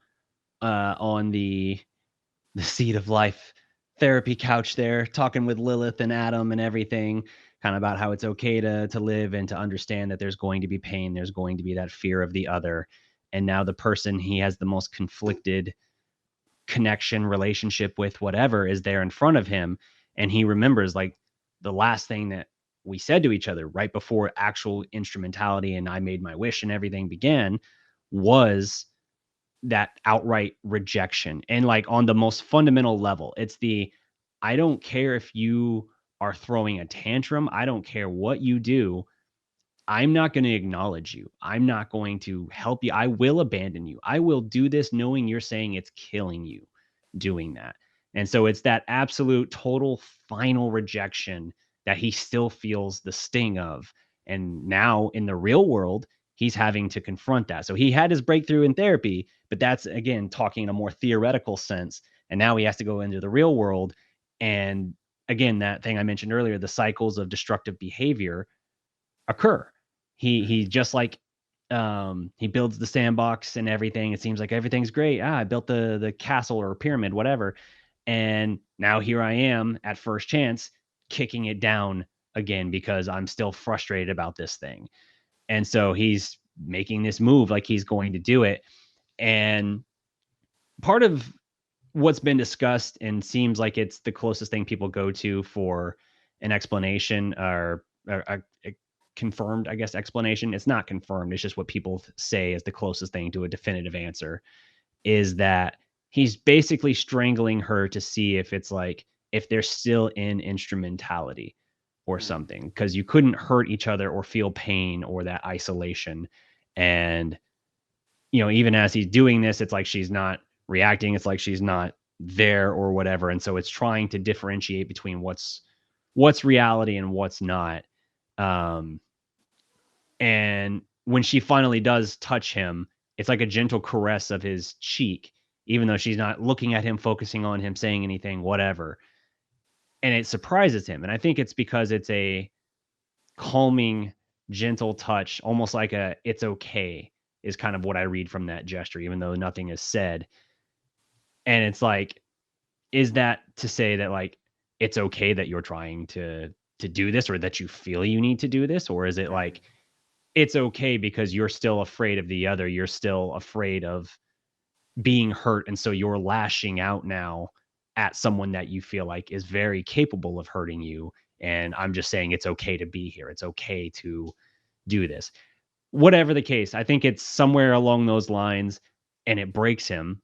on the seat of life therapy couch there, talking with Lilith and Adam and everything, kind of about how it's okay to live and to understand that there's going to be pain, there's going to be that fear of the other. And now the person he has the most conflicted connection, relationship with, whatever, is there in front of him. And he remembers like the last thing that we said to each other right before actual instrumentality and I made my wish and everything began was that outright rejection. And like on the most fundamental level, it's I don't care if you are throwing a tantrum. I don't care what you do. I'm not going to acknowledge you. I'm not going to help you. I will abandon you. I will do this knowing you're saying it's killing you doing that. And so it's that absolute total final rejection that he still feels the sting of. And now in the real world, he's having to confront that. So he had his breakthrough in therapy, but that's again talking in a more theoretical sense. And now he has to go into the real world. And again, that thing I mentioned earlier, the cycles of destructive behavior occur. He just like he builds the sandbox and everything. It seems like everything's great. I built the castle or pyramid, whatever. And now here I am at first chance kicking it down again because I'm still frustrated about this thing. And so he's making this move like he's going to do it. And part of what's been discussed and seems like it's the closest thing people go to for an explanation or a confirmed, I guess, explanation. It's not confirmed. It's just what people say is the closest thing to a definitive answer, is that he's basically strangling her to see if it's like, if they're still in instrumentality or something, because you couldn't hurt each other or feel pain or that isolation. And, even as he's doing this, it's like she's not reacting. It's like she's not there or whatever. And so it's trying to differentiate between what's reality and what's not. And when she finally does touch him, it's like a gentle caress of his cheek, even though she's not looking at him, focusing on him, saying anything, whatever. And it surprises him. And I think it's because it's a calming, gentle touch, almost like it's okay. is kind of what I read from that gesture, even though nothing is said. And it's like, is that to say that like it's okay that you're trying to do this, or that you feel you need to do this? Or is it like it's okay because you're still afraid of the other, you're still afraid of being hurt, and so you're lashing out now at someone that you feel like is very capable of hurting you, and I'm just saying it's okay to be here, it's okay to do this? Whatever the case, I think it's somewhere along those lines, and it breaks him.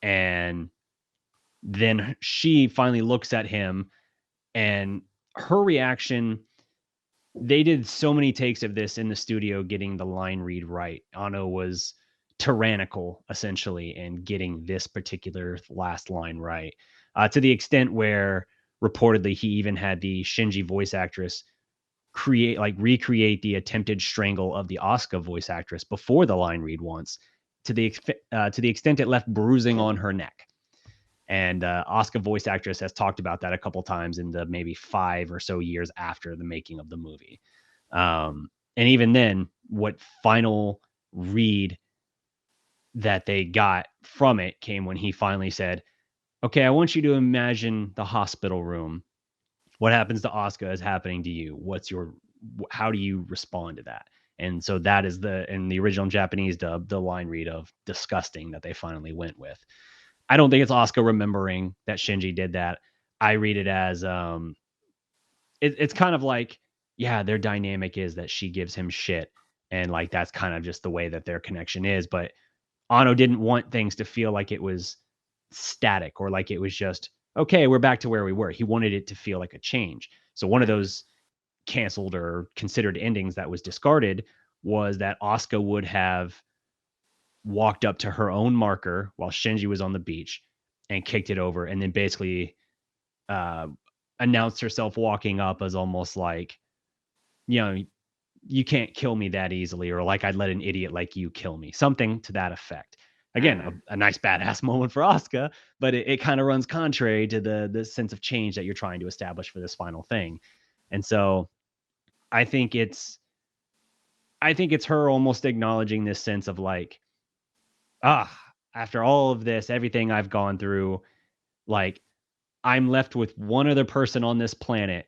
And then she finally looks at him, and her reaction, they did so many takes of this in the studio getting the line read right. Ano was tyrannical essentially in getting this particular last line right, to the extent where reportedly he even had the Shinji voice actress recreate the attempted strangle of the Asuka voice actress before the line read once, to the extent it left bruising on her neck. And Asuka voice actress has talked about that a couple times in the maybe 5 or so years after the making of the movie. And even then, what final read that they got from it came when he finally said, okay, I want you to imagine the hospital room. What happens to Asuka is happening to you. How do you respond to that? And so that is in the original Japanese dub, the line read of disgusting that they finally went with. I don't think it's Asuka remembering that Shinji did that. I read it as it's kind of like, yeah, their dynamic is that she gives him shit, and like that's kind of just the way that their connection is. But Ano didn't want things to feel like it was static, or like it was just okay, we're back to where we were. He wanted it to feel like a change. So one of those canceled or considered endings that was discarded was that Asuka would have walked up to her own marker while Shinji was on the beach and kicked it over, and then basically uh, announced herself walking up as almost like, you know, you can't kill me that easily, or like I'd let an idiot like you kill me, something to that effect. Again, a nice badass moment for Asuka, but it kind of runs contrary to the sense of change that you're trying to establish for this final thing. And so I think it's her almost acknowledging this sense of like, after all of this, everything I've gone through, like I'm left with one other person on this planet,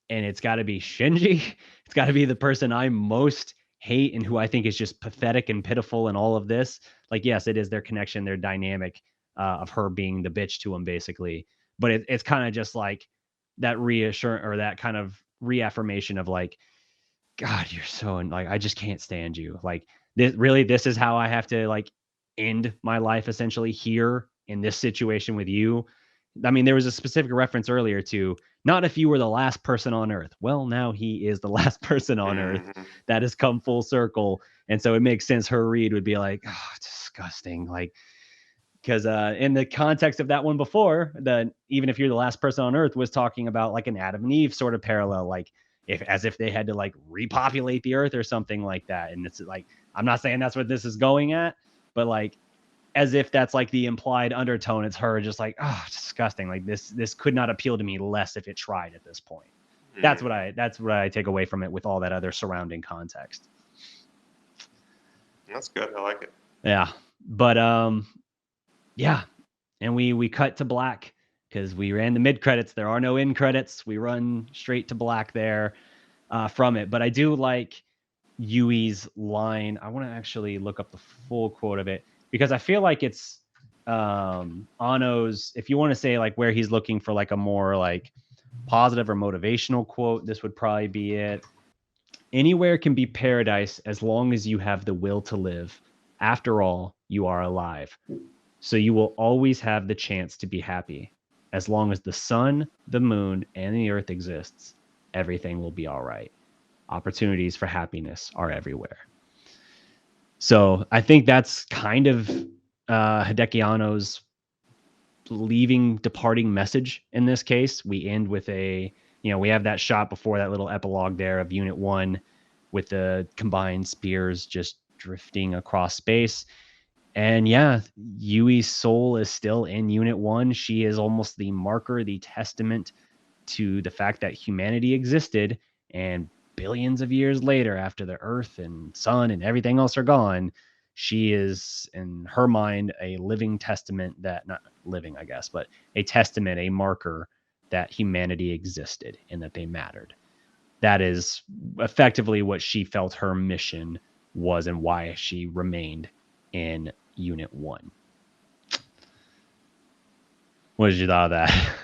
and it's got to be Shinji. It's got to be the person I most hate and who I think is just pathetic and pitiful in all of this. Like, yes, it is their connection, their dynamic of her being the bitch to him, basically. But it's kind of just like that reassurance, or that kind of reaffirmation of like, God, you're so, like, I just can't stand you. Like, this is how I have to like end my life essentially here in this situation with you. I mean, there was a specific reference earlier to not if you were the last person on Earth. Well, now he is the last person on Earth. That has come full circle. And so it makes sense her read would be like, oh, disgusting. Like, because in the context of that one before, even if you're the last person on Earth was talking about like an Adam and Eve sort of parallel, like as if they had to like repopulate the Earth or something like that. And it's like, I'm not saying that's what this is going at, but like, as if that's like the implied undertone, it's her just like, oh, disgusting. Like this could not appeal to me less if it tried at this point. That's what I take away from it with all that other surrounding context. That's good. I like it. Yeah. But yeah. And we cut to black because we ran the mid credits. There are no end credits. We run straight to black there from it. But I do like Yui's line. I want to actually look up the full quote of it, because I feel like it's Ano's, if you want to say like where he's looking for like a more like positive or motivational quote, this would probably be it. Anywhere can be paradise as long as you have the will to live. After all, you are alive. So you will always have the chance to be happy. As long as the sun, the moon, and the earth exists, everything will be all right. Opportunities for happiness are everywhere. So I think that's kind of Hideki Anno's departing message in this case. We end with we have that shot before that little epilogue there of Unit 1 with the combined spears just drifting across space. And yeah, Yui's soul is still in Unit 1. She is almost the marker, the testament to the fact that humanity existed, and billions of years later, after the Earth and sun and everything else are gone, she is, in her mind, a living testament that, not living, I guess, but a testament, a marker that humanity existed and that they mattered. That is effectively what she felt her mission was and why she remained in Unit 1. What did you thought of that?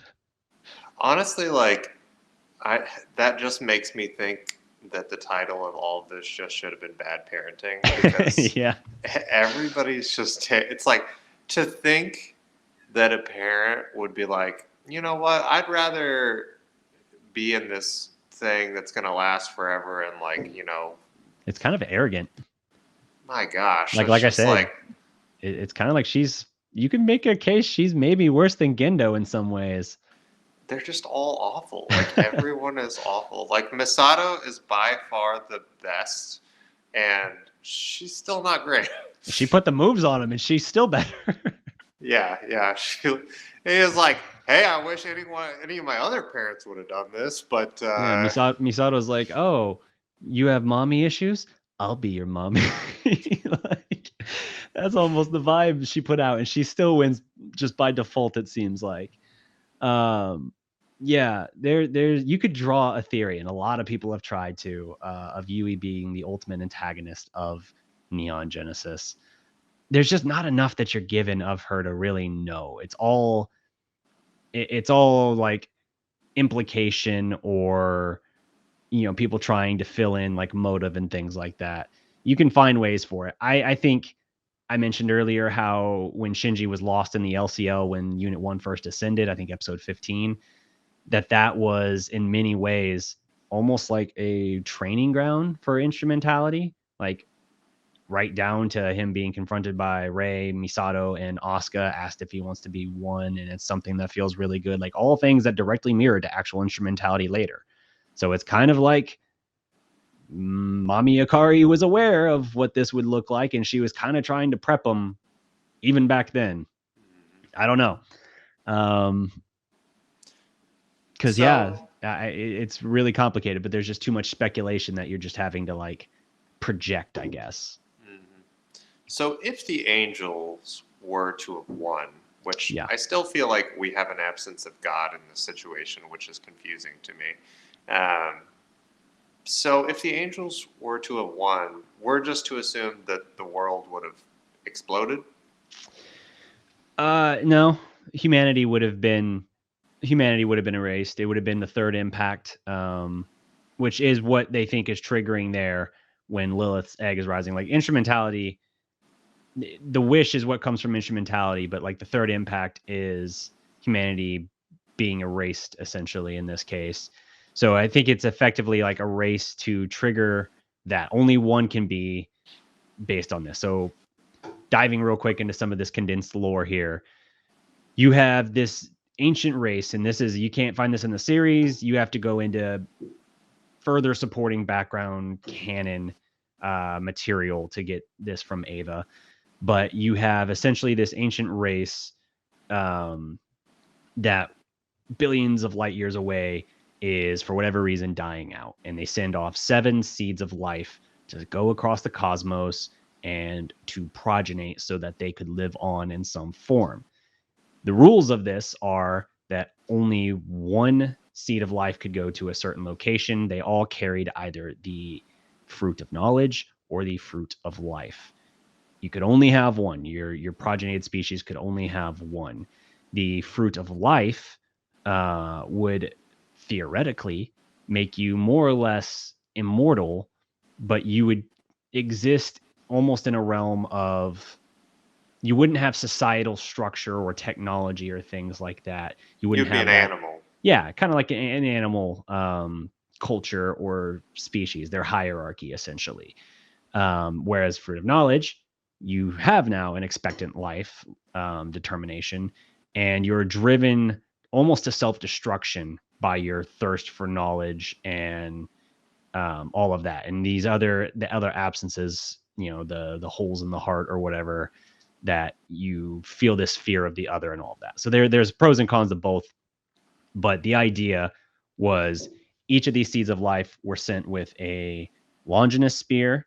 Honestly, like, that just makes me think that the title of all of this just should have been Bad Parenting, because Yeah. everybody's just, it's like, to think that a parent would be like, you know what, I'd rather be in this thing that's going to last forever, and like, you know, It's kind of arrogant. my gosh, Like it's I just said, like, it's kind of like you can make a case she's maybe worse than Gendo in some ways. they're just all awful. Like, everyone is awful. Like, Misato is by far the best, and she's still not great. She put the moves on him and she's still better. Yeah. She is like, hey, I wish any of my other parents would have done this, but Yeah, Misato's like, oh, you have mommy issues? I'll be your mommy. Like, that's almost the vibe she put out, and she still wins just by default, it seems like. Yeah, there you could draw a theory, and a lot of people have tried to, of Yui being the ultimate antagonist of Neon Genesis. There's just not enough that you're given of her to really know. It's all like implication, or people trying to fill in like motive and things like that. You can find ways for it. I think I mentioned earlier how when Shinji was lost in the LCL when Unit 1 first ascended, I think episode 15, that was in many ways almost like a training ground for instrumentality, like right down to him being confronted by Rei, Misato, and Asuka, asked if he wants to be one, and it's something that feels really good. Like all things that directly mirror to actual instrumentality later. So it's kind of like Mami Akari was aware of what this would look like, and she was kind of trying to prep him even back then. I don't know. Because it's really complicated, but there's just too much speculation that you're just having to like project, I guess. So if the angels were to have won, which I still feel like we have an absence of God in this situation, which is confusing to me. So if the angels were to have won, we're just to assume that the world would have exploded? No, humanity would have been erased. It would have been the third impact, which is what they think is triggering there when Lilith's egg is rising. Like instrumentality, the wish is what comes from instrumentality, but like the third impact is humanity being erased essentially in this case. So I think it's effectively like a race to trigger that. Only one can be based on this. So diving real quick into some of this condensed lore here, you have this ancient race, and you can't find this in the series. You have to go into further supporting background canon material to get this from Ava. But you have essentially this ancient race that billions of light years away is, for whatever reason, dying out. And they send off 7 seeds of life to go across the cosmos and to progenate so that they could live on in some form. The rules of this are that only one seed of life could go to a certain location. They all carried either the fruit of knowledge or the fruit of life. You could only have one. Your progenited species could only have one. The fruit of life would theoretically make you more or less immortal, but you would exist almost in a realm of, you wouldn't have societal structure or technology or things like that. You wouldn't have an animal. Yeah, kind of like an animal culture or species, their hierarchy essentially. Whereas fruit of knowledge, you have now an expectant life determination, and you're driven almost to self-destruction by your thirst for knowledge and all of that. And the other absences, the holes in the heart or whatever, that you feel this fear of the other and all of that. So there's pros and cons of both. But the idea was each of these seeds of life were sent with a Longinus spear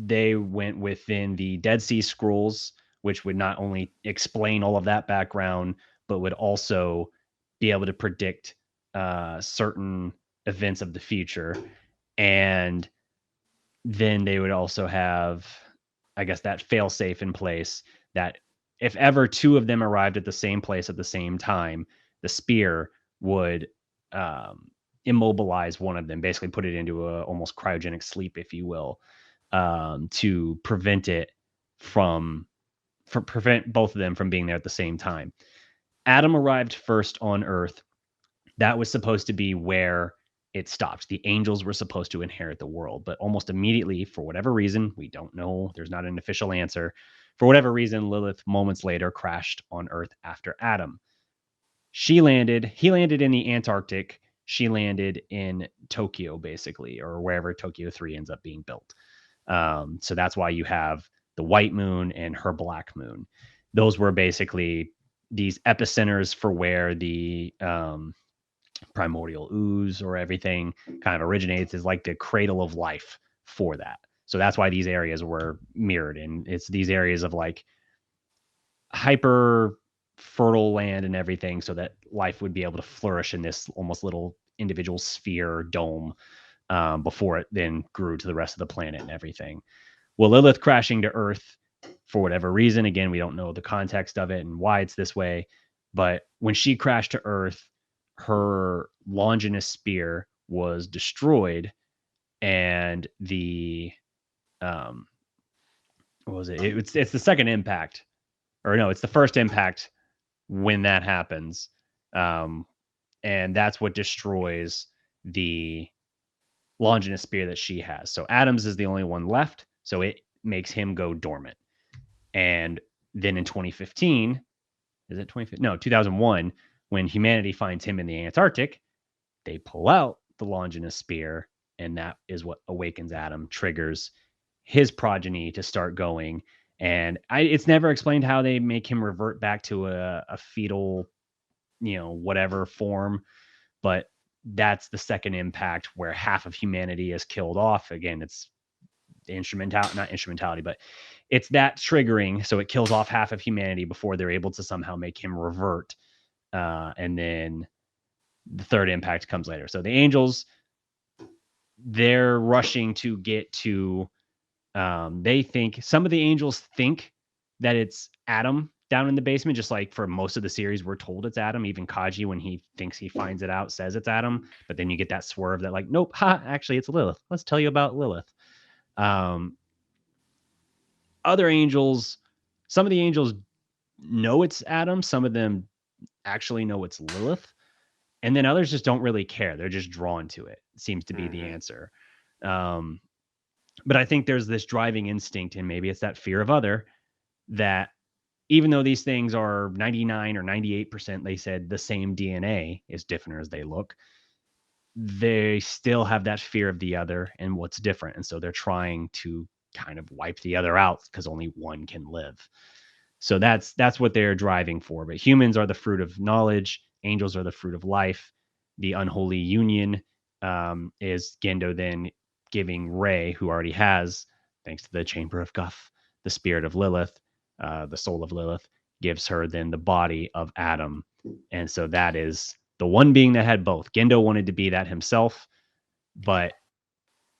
they went within the Dead Sea Scrolls, which would not only explain all of that background, but would also be able to predict certain events of the future. And then they would also have, I guess, that fail-safe in place that if ever two of them arrived at the same place at the same time, the spear would immobilize one of them, basically put it into a almost cryogenic sleep, if you will, to prevent it prevent both of them from being there at the same time. Adam arrived first on Earth. That was supposed to be where it stopped. The angels were supposed to inherit the world, but almost immediately, for whatever reason, we don't know, there's not an official answer. For whatever reason, Lilith moments later crashed on Earth after Adam. He landed in the Antarctic. She landed in Tokyo, basically, or wherever Tokyo 3 ends up being built. So that's why you have the white moon and her black moon. Those were basically these epicenters for where the primordial ooze or everything kind of originates, is like the cradle of life for that. So that's why these areas were mirrored. And it's these areas of like hyper fertile land and everything, so that life would be able to flourish in this almost little individual sphere dome before it then grew to the rest of the planet and everything. Well, Lilith crashing to Earth for whatever reason, again, we don't know the context of it and why it's this way, but when she crashed to Earth, her Longinus spear was destroyed, and the what was it? It's the second impact, or no, it's the first impact when that happens, and that's what destroys the Longinus spear that she has. So Adam's is the only one left, so it makes him go dormant. And then in 2015, is it 2015? No, 2001, when humanity finds him in the Antarctic, they pull out the Longinus spear, and that is what awakens Adam, triggers his progeny to start going. And it's never explained how they make him revert back to a fetal, whatever form, but that's the second impact where half of humanity is killed off. Again, it's not instrumentality, but it's that triggering. So it kills off half of humanity before they're able to somehow make him revert. And then the third impact comes later. So the angels, they're rushing to get to, some of the angels think that it's Adam down in the basement, just like for most of the series, we're told it's Adam. Even Kaji, when he thinks he finds it out, says it's Adam. But then you get that swerve that like, nope, actually it's Lilith. Let's tell you about Lilith. Other angels, some of the angels know it's Adam. Some of them actually know it's Lilith. And then others just don't really care. They're just drawn to it. Seems to be the answer. But I think there's this driving instinct, and maybe it's that fear of other, that even though these things are 99 or 98%, they said the same DNA, as different as they look, they still have that fear of the other and what's different. And so they're trying to kind of wipe the other out because only one can live. So that's what they're driving for. But humans are the fruit of knowledge. Angels are the fruit of life. The unholy union is Gendo then giving Rey, who already has, thanks to the Chamber of Guff, the spirit of Lilith, the soul of Lilith, gives her then the body of Adam. And so that is the one being that had both. Gendo wanted to be that himself, but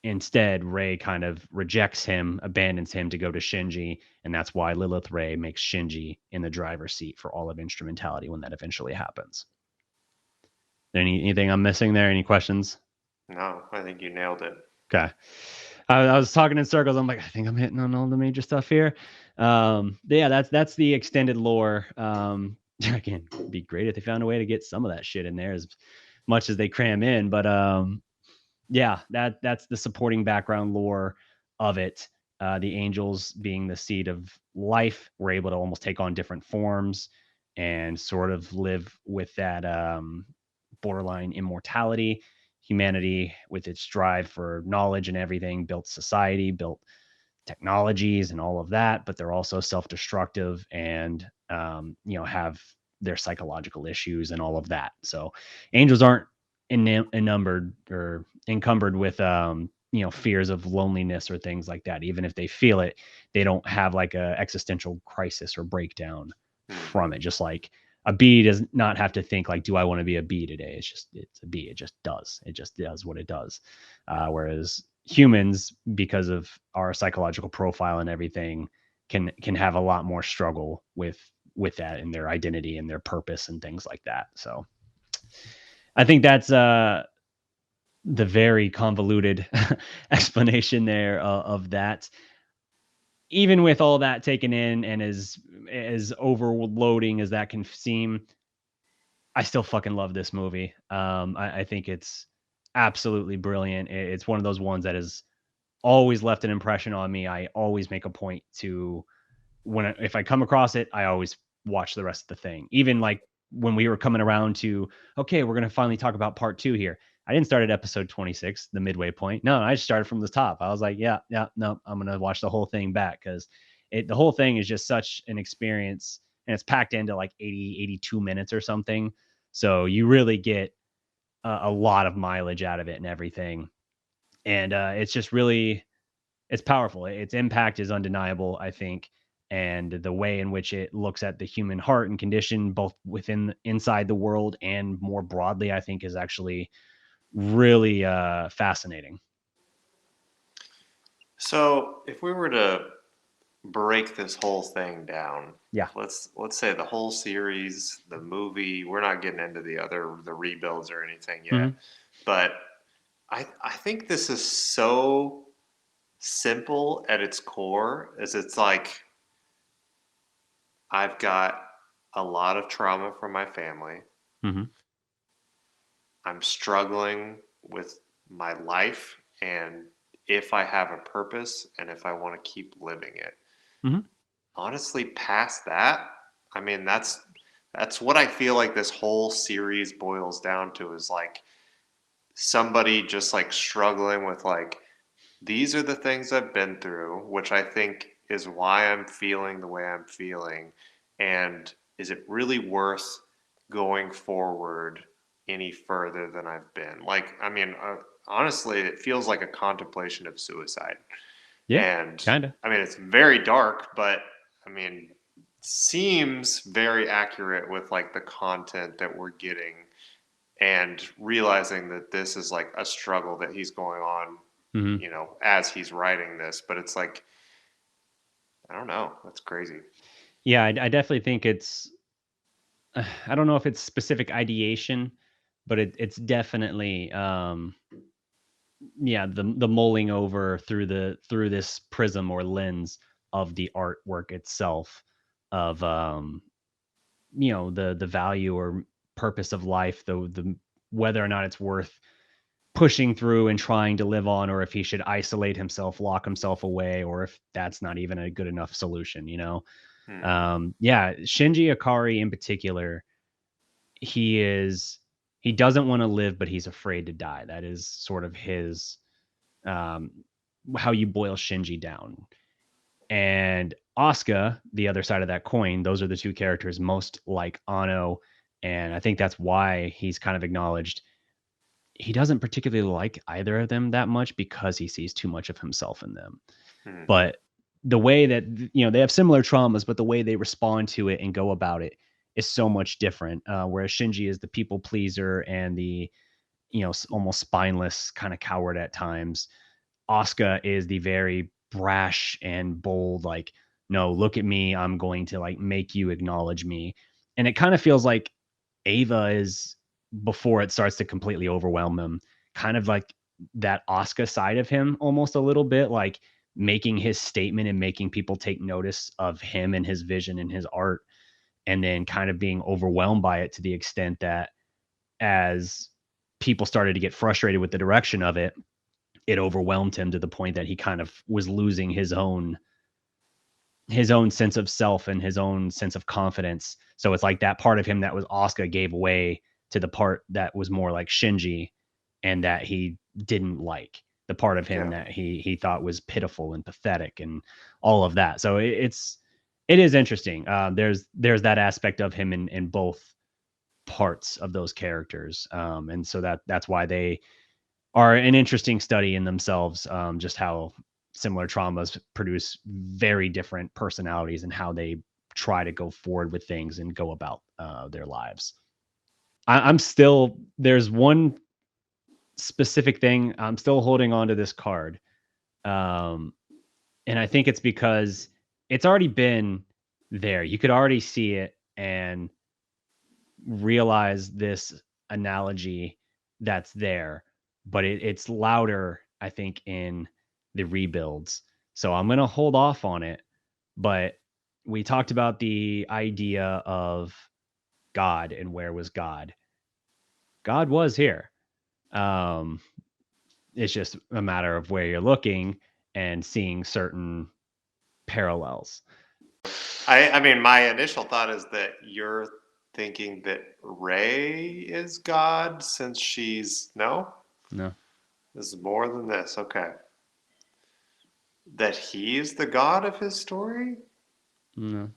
instead, Rey kind of rejects him, abandons him to go to Shinji, and that's why Lilith Rey makes Shinji in the driver's seat for all of instrumentality when that eventually happens. Anything I'm missing there? Any questions? No, I think you nailed it. Okay. I was talking in circles. I'm like, I think I'm hitting on all the major stuff here. Yeah, that's the extended lore. Again, it'd be great if they found a way to get some of that shit in there as much as they cram in, but yeah, that's the supporting background lore of it. The angels being the seed of life were able to almost take on different forms and sort of live with that borderline immortality. Humanity, with its drive for knowledge and everything, built society, built technologies and all of that, but they're also self-destructive and have their psychological issues and all of that. So angels aren't encumbered with fears of loneliness or things like that. Even if they feel it, they don't have like a existential crisis or breakdown from it. Just like a bee does not have to think like, do I want to be a bee today? It's a bee. It just does what it does. Whereas humans, because of our psychological profile and everything, can have a lot more struggle with that and their identity and their purpose and things like that. So I think that's the very convoluted explanation there of that. Even with all that taken in, and as overloading as that can seem, I still fucking love this movie. I think it's absolutely brilliant. It's one of those ones that has always left an impression on me. I always make a point to, if I come across it, I always watch the rest of the thing. Even like when we were coming around to, okay, we're gonna finally talk about part 2 here. I didn't start at episode 26, the midway point. No, I just started from the top. I was like, yeah, no, I'm gonna watch the whole thing back, because the whole thing is just such an experience, and it's packed into like 82 minutes or something. So you really get a lot of mileage out of it and everything. And it's just really, it's powerful. Its impact is undeniable, I think. And the way in which it looks at the human heart and condition, both inside the world and more broadly, I think is actually really fascinating. So if we were to break this whole thing down, Yeah. let's say the whole series, the movie, we're not getting into the rebuilds or anything yet, Mhm. but I think this is so simple at its core, as it's like, I've got a lot of trauma from my family. Mhm. I'm struggling with my life and if I have a purpose and if I want to keep living it. Mhm. Honestly, past that, I mean, that's what I feel like this whole series boils down to, is like somebody just like struggling with like, these are the things I've been through, which I think is why I'm feeling the way I'm feeling. And is it really worth going forward any further than I've been? Like, I mean, honestly, it feels like a contemplation of suicide. Yeah. And Kind of. I mean, it's very dark, but I mean, seems very accurate with like the content that we're getting, and realizing that this is like a struggle that he's going on, Mhm. you know, as he's writing this. But it's like, I don't know, that's crazy. Yeah, I definitely think it's. I don't know if it's specific ideation, but it's definitely yeah, the mulling over through this prism or lens of the artwork itself, of the value or purpose of life, the whether or not it's worth pushing through and trying to live on, or if he should isolate himself, lock himself away, or if that's not even a good enough solution. Hmm. Yeah, Shinji Ikari in particular, he is he doesn't want to live, but he's afraid to die. That is sort of his um, how you boil Shinji down. And Asuka, the other side of that coin, those are the two characters most like Ano. And I think that's why he's kind of acknowledged he doesn't particularly like either of them that much, because he sees too much of himself in them. Hmm. But the way that, they have similar traumas, but the way they respond to it and go about it is so much different. Whereas Shinji is the people pleaser and the, almost spineless kind of coward at times. Asuka is the very brash and bold, like, no, look at me. I'm going to like make you acknowledge me. And it kind of feels like Ava is, before it starts to completely overwhelm him, kind of like that Asuka side of him almost a little bit, like making his statement and making people take notice of him and his vision and his art, and then kind of being overwhelmed by it to the extent that as people started to get frustrated with the direction of it, it overwhelmed him to the point that he kind of was losing his own sense of self and his own sense of confidence. So it's like that part of him that was Asuka gave away to the part that was more like Shinji, and that he didn't like, the part of him Yeah. that he thought was pitiful and pathetic and all of that. So it is interesting. There's that aspect of him in both parts of those characters. And so that's why are an interesting study in themselves. Just how similar traumas produce very different personalities and how they try to go forward with things and go about their lives. I'm still, there's one specific thing I'm still holding on to this card. Um, and I think it's because it's already been there. You could already see it and realize this analogy that's there, but it's louder, I think, in the rebuilds. So I'm going to hold off on it. But we talked about the idea of God and where was God. God was here. Um, it's just a matter of where you're looking and seeing certain parallels. I mean, my initial thought is that you're thinking that Ray is God since she's no. No, This is more than this. Okay, that he's the God of his story. no.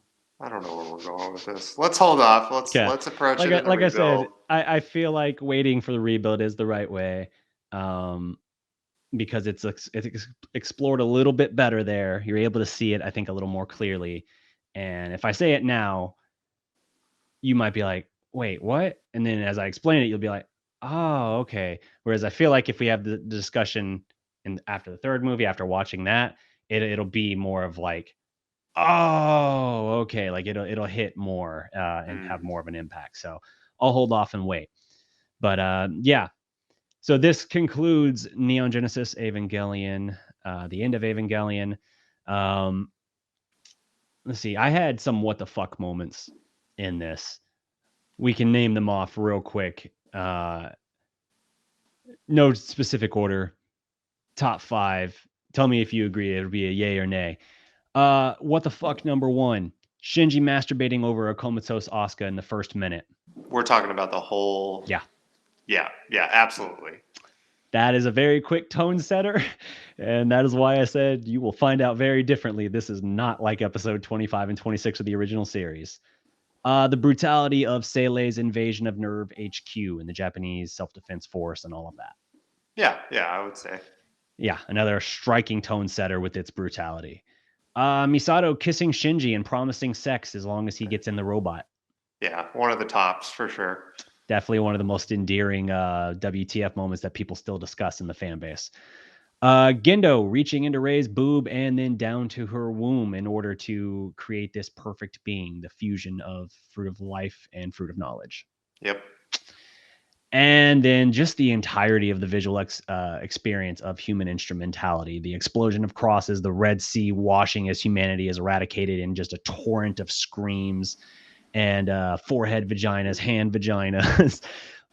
I don't know where we're going with this. Let's hold off. Yeah, Let's approach like it in the I rebuild. said, I feel like waiting for the rebuild is the right way, because it's explored a little bit better there. You're able to see it, I think, a little more clearly. And if I say it now, you might be like, "Wait, what?" And then as I explain it, you'll be like, "Oh, okay." Whereas I feel like if we have the discussion and after the third movie, after watching that, it'll be more of like, oh, okay, like it'll hit more and have more of an impact. So I'll hold off and wait. But yeah, so this concludes Neon Genesis Evangelion, the end of Evangelion. Um, let's see, I had some what the fuck moments in this. We can name them off real quick. No specific order. Top 5. Tell me if you agree. It'll be a yay or nay. What the fuck, number 1? Shinji masturbating over a comatose Asuka in the first minute. We're talking about the whole. Yeah. Yeah, absolutely. That is a very quick tone setter, and that is why I said you will find out very differently. This is not like episode 25 and 26 of the original series. The brutality of Seilei's invasion of Nerve HQ and the Japanese self-defense force and all of that. Yeah, I would say. Yeah, another striking tone setter with its brutality. Misato kissing Shinji and promising sex as long as he gets in the robot. Yeah, one of the tops for sure. Definitely one of the most endearing WTF moments that people still discuss in the fan base. Gendo reaching into Rey's boob and then down to her womb in order to create this perfect being, the fusion of fruit of life and fruit of knowledge. Yep. And then just the entirety of the visual experience of human instrumentality, the explosion of crosses, the Red Sea washing as humanity is eradicated in just a torrent of screams and forehead vaginas, hand vaginas,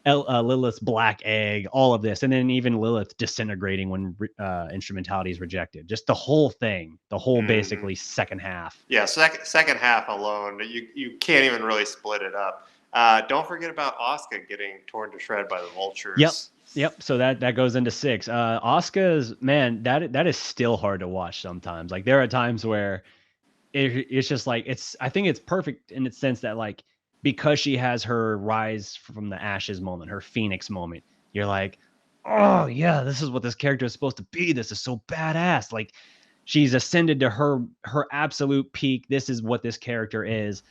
Lilith's black egg, all of this. And then even Lilith disintegrating when instrumentality is rejected. Just the whole thing, the whole basically second half. Yeah, second half alone, you can't even really split it up. Don't forget about Asuka getting torn to shred by the vultures. Yep. So that goes into 6. Asuka's, man, that is still hard to watch sometimes. Like there are times where it's just like I think it's perfect in its sense that like because she has her rise from the ashes moment, her phoenix moment, you're like, oh yeah, this is what this character is supposed to be. This is so badass. Like she's ascended to her absolute peak. This is what this character is.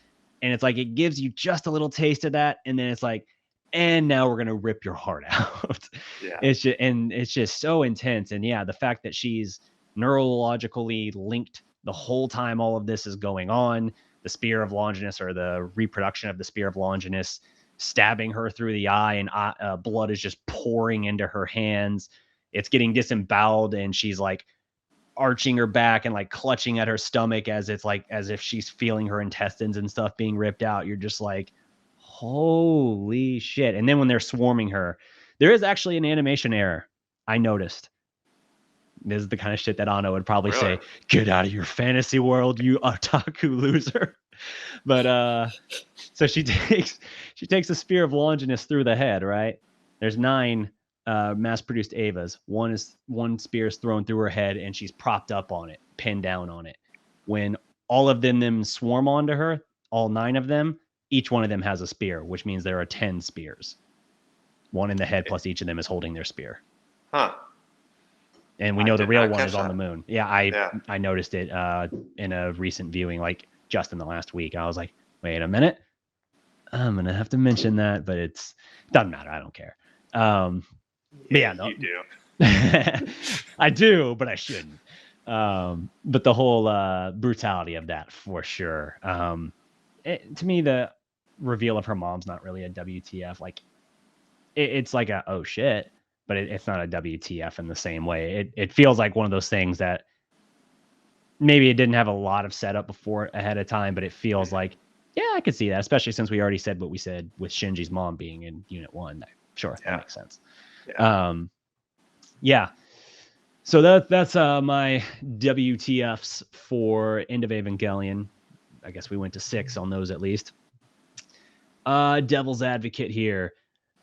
And it's like it gives you just a little taste of that, and then it's like, and now we're gonna rip your heart out. Yeah. It's just so intense. And yeah, the fact that she's neurologically linked the whole time all of this is going on, the spear of Longinus or the reproduction of the spear of Longinus stabbing her through the eye, and blood is just pouring into her hands. It's getting disemboweled, and she's like arching her back and like clutching at her stomach as it's like as if she's feeling her intestines and stuff being ripped out. You're just like, holy shit. And then when they're swarming her, there is actually an animation error. I noticed. This is the kind of shit that Anno would probably say, get out of your fantasy world, you otaku loser. But so she takes a spear of Longinus through the head, right? There's 9 mass-produced Avas. One spear is thrown through her head, and she's propped up on it, pinned down on it. When all of them swarm onto her, all 9 of them, each one of them has a spear, which means there are 10 spears. 1 in the head, plus each of them is holding their spear. Huh. And we I know the did real not one catch is on that. the moon. Yeah, Yeah. I noticed it in a recent viewing, like just in the last week. I was like, wait a minute, I'm gonna have to mention that, but it doesn't matter. I don't care. But yeah, no, You do. I do, but I shouldn't. But the whole brutality of that for sure. To me, the reveal of her mom's not really a WTF. Like it's like a oh shit, but it's not a WTF in the same way. It feels like one of those things that maybe it didn't have a lot of setup before ahead of time, but it feels like, yeah, I could see that, especially since we already said what we said with Shinji's mom being in Unit 1. Sure, that Yeah. makes sense. Yeah. Yeah. So that's my WTFs for End of Evangelion. I guess we went to 6 on those at least. Devil's advocate here.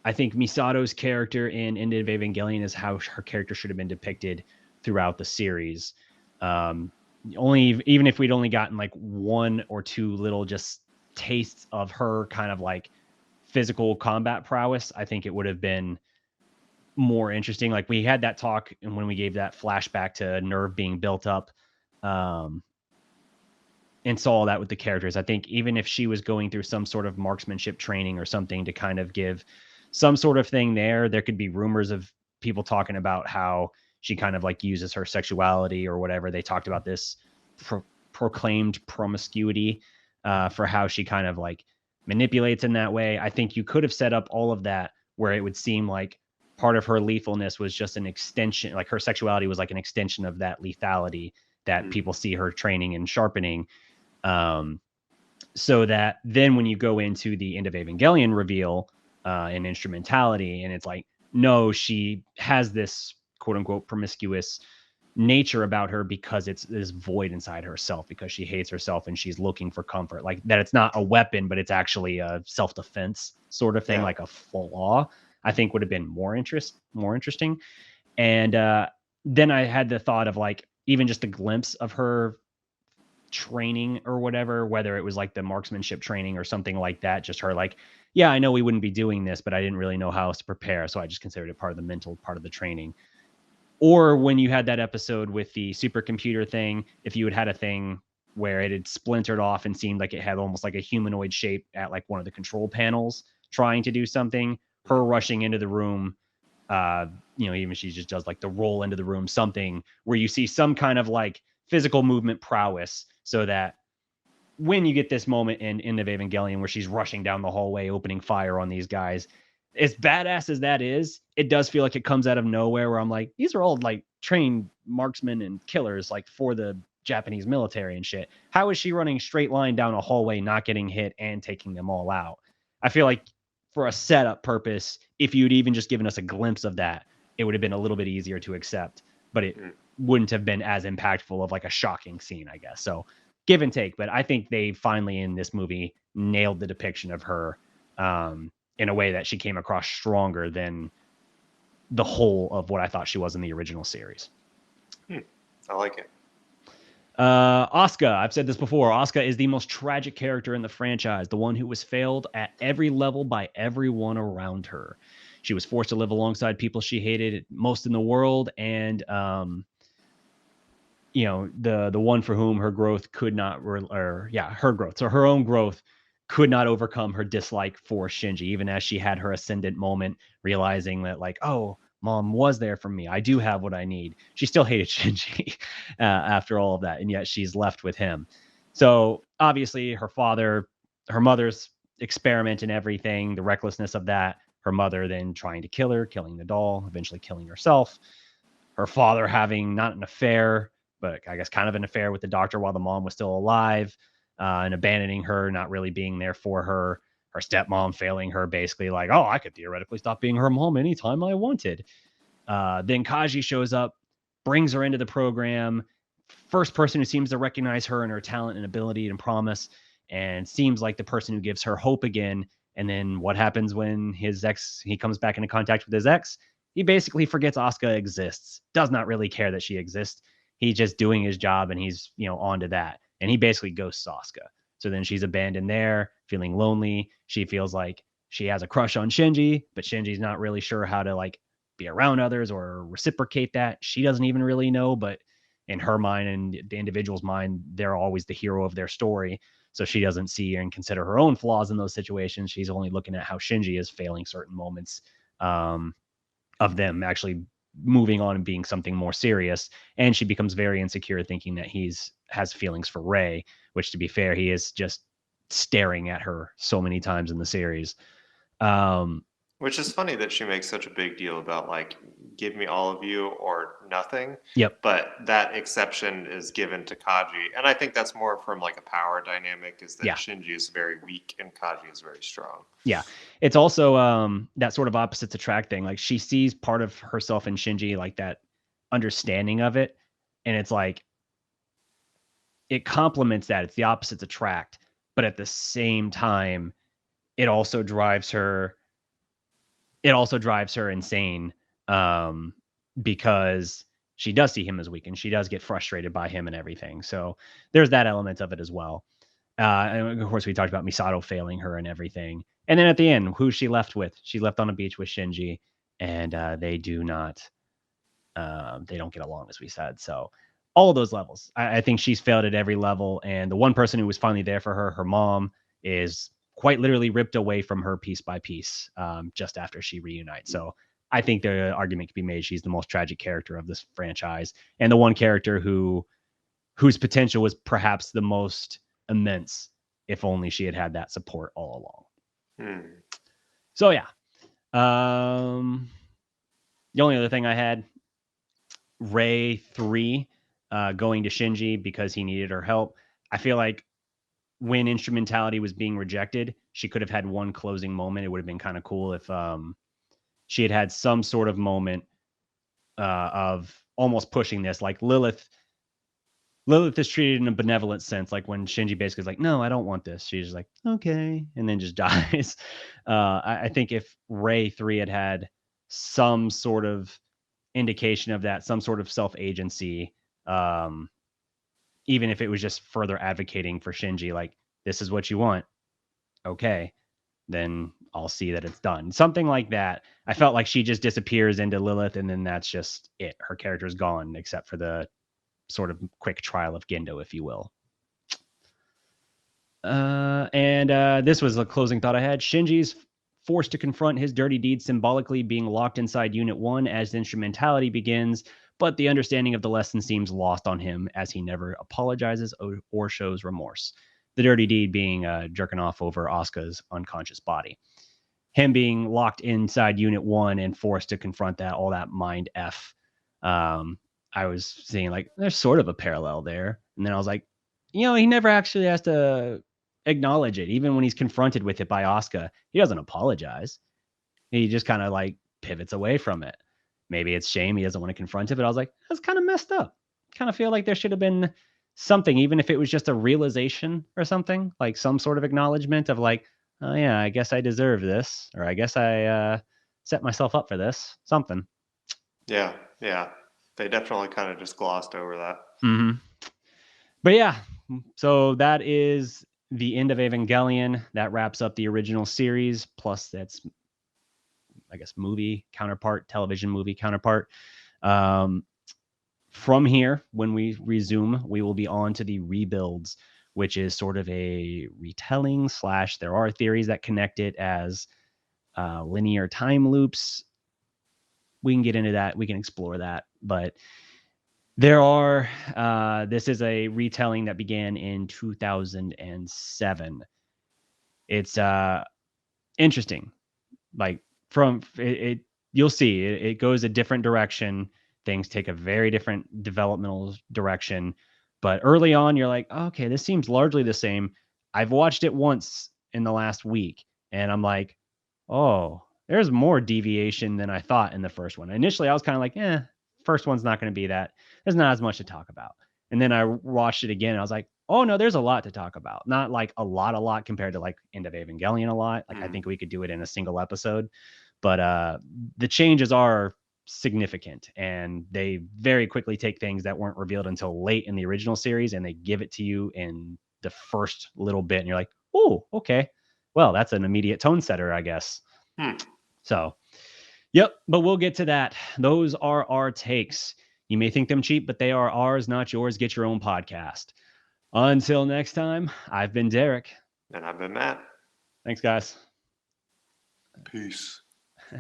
I think Misato's character in End of Evangelion is how her character should have been depicted throughout the series. Even if we'd only gotten like 1 or 2 little just tastes of her kind of like physical combat prowess, I think it would have been more interesting. Like we had that talk, and when we gave that flashback to Nerve being built up, and saw that with the characters, I think even if she was going through some sort of marksmanship training or something to kind of give some sort of thing there could be rumors of people talking about how she kind of like uses her sexuality or whatever. They talked about this proclaimed promiscuity for how she kind of like manipulates in that way. I think you could have set up all of that where it would seem like part of her lethalness was just an extension, like her sexuality was like an extension of that lethality that people see her training and sharpening. So that then when you go into the End of Evangelion reveal and instrumentality, and it's like, no, she has this quote unquote promiscuous nature about her because it's this void inside herself, because she hates herself and she's looking for comfort, like that it's not a weapon, but it's actually a self-defense sort of thing, Yeah. like a flaw, I think would have been more interesting. And then I had the thought of like even just a glimpse of her training or whatever, whether it was like the marksmanship training or something like that, just her like, yeah, I know we wouldn't be doing this, but I didn't really know how else to prepare, so I just considered it part of the mental part of the training. Or when you had that episode with the supercomputer thing, if you had a thing where it had splintered off and seemed like it had almost like a humanoid shape at like one of the control panels trying to do something, her rushing into the room, even she just does like the roll into the room, something where you see some kind of like physical movement prowess, so that when you get this moment in End of Evangelion where she's rushing down the hallway, opening fire on these guys, as badass as that is, it does feel like it comes out of nowhere, where I'm like, these are all like trained marksmen and killers, like for the Japanese military and shit. How is she running straight line down a hallway, not getting hit and taking them all out? I feel like for a setup purpose, if you'd even just given us a glimpse of that, it would have been a little bit easier to accept, but it wouldn't have been as impactful of like a shocking scene, I guess. So give and take, but I think they finally in this movie nailed the depiction of her in a way that she came across stronger than the whole of what I thought she was in the original series. I like it. Asuka, I've said this before. Asuka is the most tragic character in the franchise, the one who was failed at every level by everyone around her. She was forced to live alongside people she hated most in the world, and the one for whom her growth could not, her growth. So her own growth could not overcome her dislike for Shinji, even as she had her ascendant moment, realizing that like, oh, mom was there for me. I do have what I need. She still hated Shinji after all of that, and yet she's left with him. So obviously her mother's experiment and everything, the recklessness of that, her mother then trying to kill her, killing the doll, eventually killing herself. Her father having not an affair, but I guess kind of an affair with the doctor while the mom was still alive, and abandoning her, not really being there for her. Her stepmom failing her, basically like, oh, I could theoretically stop being her mom anytime I wanted. Then Kaji shows up, brings her into the program, first person who seems to recognize her and her talent and ability and promise, and seems like the person who gives her hope again. And then what happens when he comes back into contact with his ex? He basically forgets Asuka exists, does not really care that she exists. He's just doing his job, and he's, on to that. And he basically ghosts Asuka. So then she's abandoned there, feeling lonely. She feels like she has a crush on Shinji, but Shinji's not really sure how to like be around others or reciprocate that. She doesn't even really know, but in her mind and the individual's mind, they're always the hero of their story. So she doesn't see and consider her own flaws in those situations. She's only looking at how Shinji is failing certain moments of them actually moving on and being something more serious. And she becomes very insecure, thinking that has feelings for Rei, which, to be fair, he is just staring at her so many times in the series. Which is funny that she makes such a big deal about, like, give me all of you or nothing. Yep. But that exception is given to Kaji. And I think that's more from like a power dynamic, is that Shinji is very weak and Kaji is very strong. Yeah. It's also that sort of opposites attract thing. Like, she sees part of herself in Shinji, like that understanding of it. And it's like, it complements that. It's the opposites attract. But at the same time, it also drives her insane, because she does see him as weak and she does get frustrated by him and everything. So there's that element of it as well. And of course, we talked about Misato failing her and everything. And then at the end, who's she left with? She's left on a beach with Shinji, and they don't get along, as we said. So all of those levels, I think she's failed at every level. And the one person who was finally there for her, her mom, is quite literally ripped away from her piece by piece, just after she reunites. So I think the argument can be made she's the most tragic character of this franchise, and the one character whose potential was perhaps the most immense, if only she had that support all along. So yeah. The only other thing I had, Rei 3 going to Shinji because he needed her help. I feel like when instrumentality was being rejected, she could have had one closing moment. It would have been kind of cool if she had some sort of moment of almost pushing this. Like Lilith is treated in a benevolent sense. Like when Shinji basically is like, no, I don't want this. She's like, okay. And then just dies. I think if Rei 3 had some sort of indication of that, some sort of self-agency, even if it was just further advocating for Shinji, like, this is what you want. Okay. Then I'll see that it's done. Something like that. I felt like she just disappears into Lilith, and then that's just it. Her character's gone, except for the sort of quick trial of Gendo, if you will. And this was the closing thought I had. Shinji's forced to confront his dirty deeds, symbolically being locked inside Unit 1 as the instrumentality begins, but the understanding of the lesson seems lost on him as he never apologizes or shows remorse. The dirty deed being jerking off over Asuka's unconscious body. Him being locked inside Unit 1 and forced to confront that, all that mind F. I was seeing, like, there's sort of a parallel there. And then I was like, he never actually has to acknowledge it. Even when he's confronted with it by Asuka, he doesn't apologize. He just kind of like pivots away from it. Maybe it's shame he doesn't want to confront it, but I was like, that's kind of messed up. Kind of feel like there should have been something, even if it was just a realization or something, like some sort of acknowledgement of like, oh yeah, I guess I deserve this, or I guess I set myself up for this, something. Yeah. They definitely kind of just glossed over that. Mm-hmm. But yeah, so that is the End of Evangelion. That wraps up the original series, plus that's, I guess, television movie counterpart. From here, when we resume, we will be on to the rebuilds, which is sort of a retelling / there are theories that connect it as linear time loops. We can get into that. We can explore that. But there are, this is a retelling that began in 2007. It's interesting. Like, from it you'll see it goes a different direction. Things take a very different developmental direction. But early on, you're like, okay, this seems largely the same. I've watched it once in the last week, and I'm like, oh, there's more deviation than I thought in the first one. Initially, I was kind of like, first one's not going to be that. There's not as much to talk about. And then I watched it again, and I was like, oh no, there's a lot to talk about. Not like a lot compared to like End of Evangelion a lot. Like I think we could do it in a single episode. But the changes are significant, and they very quickly take things that weren't revealed until late in the original series, and they give it to you in the first little bit, and you're like, oh, okay. Well, that's an immediate tone setter, I guess. So Yep, but we'll get to that. Those are our takes. You may think them cheap, but they are ours, not yours. Get your own podcast. Until next time, I've been Derek. And I've been Matt. Thanks, guys. Peace.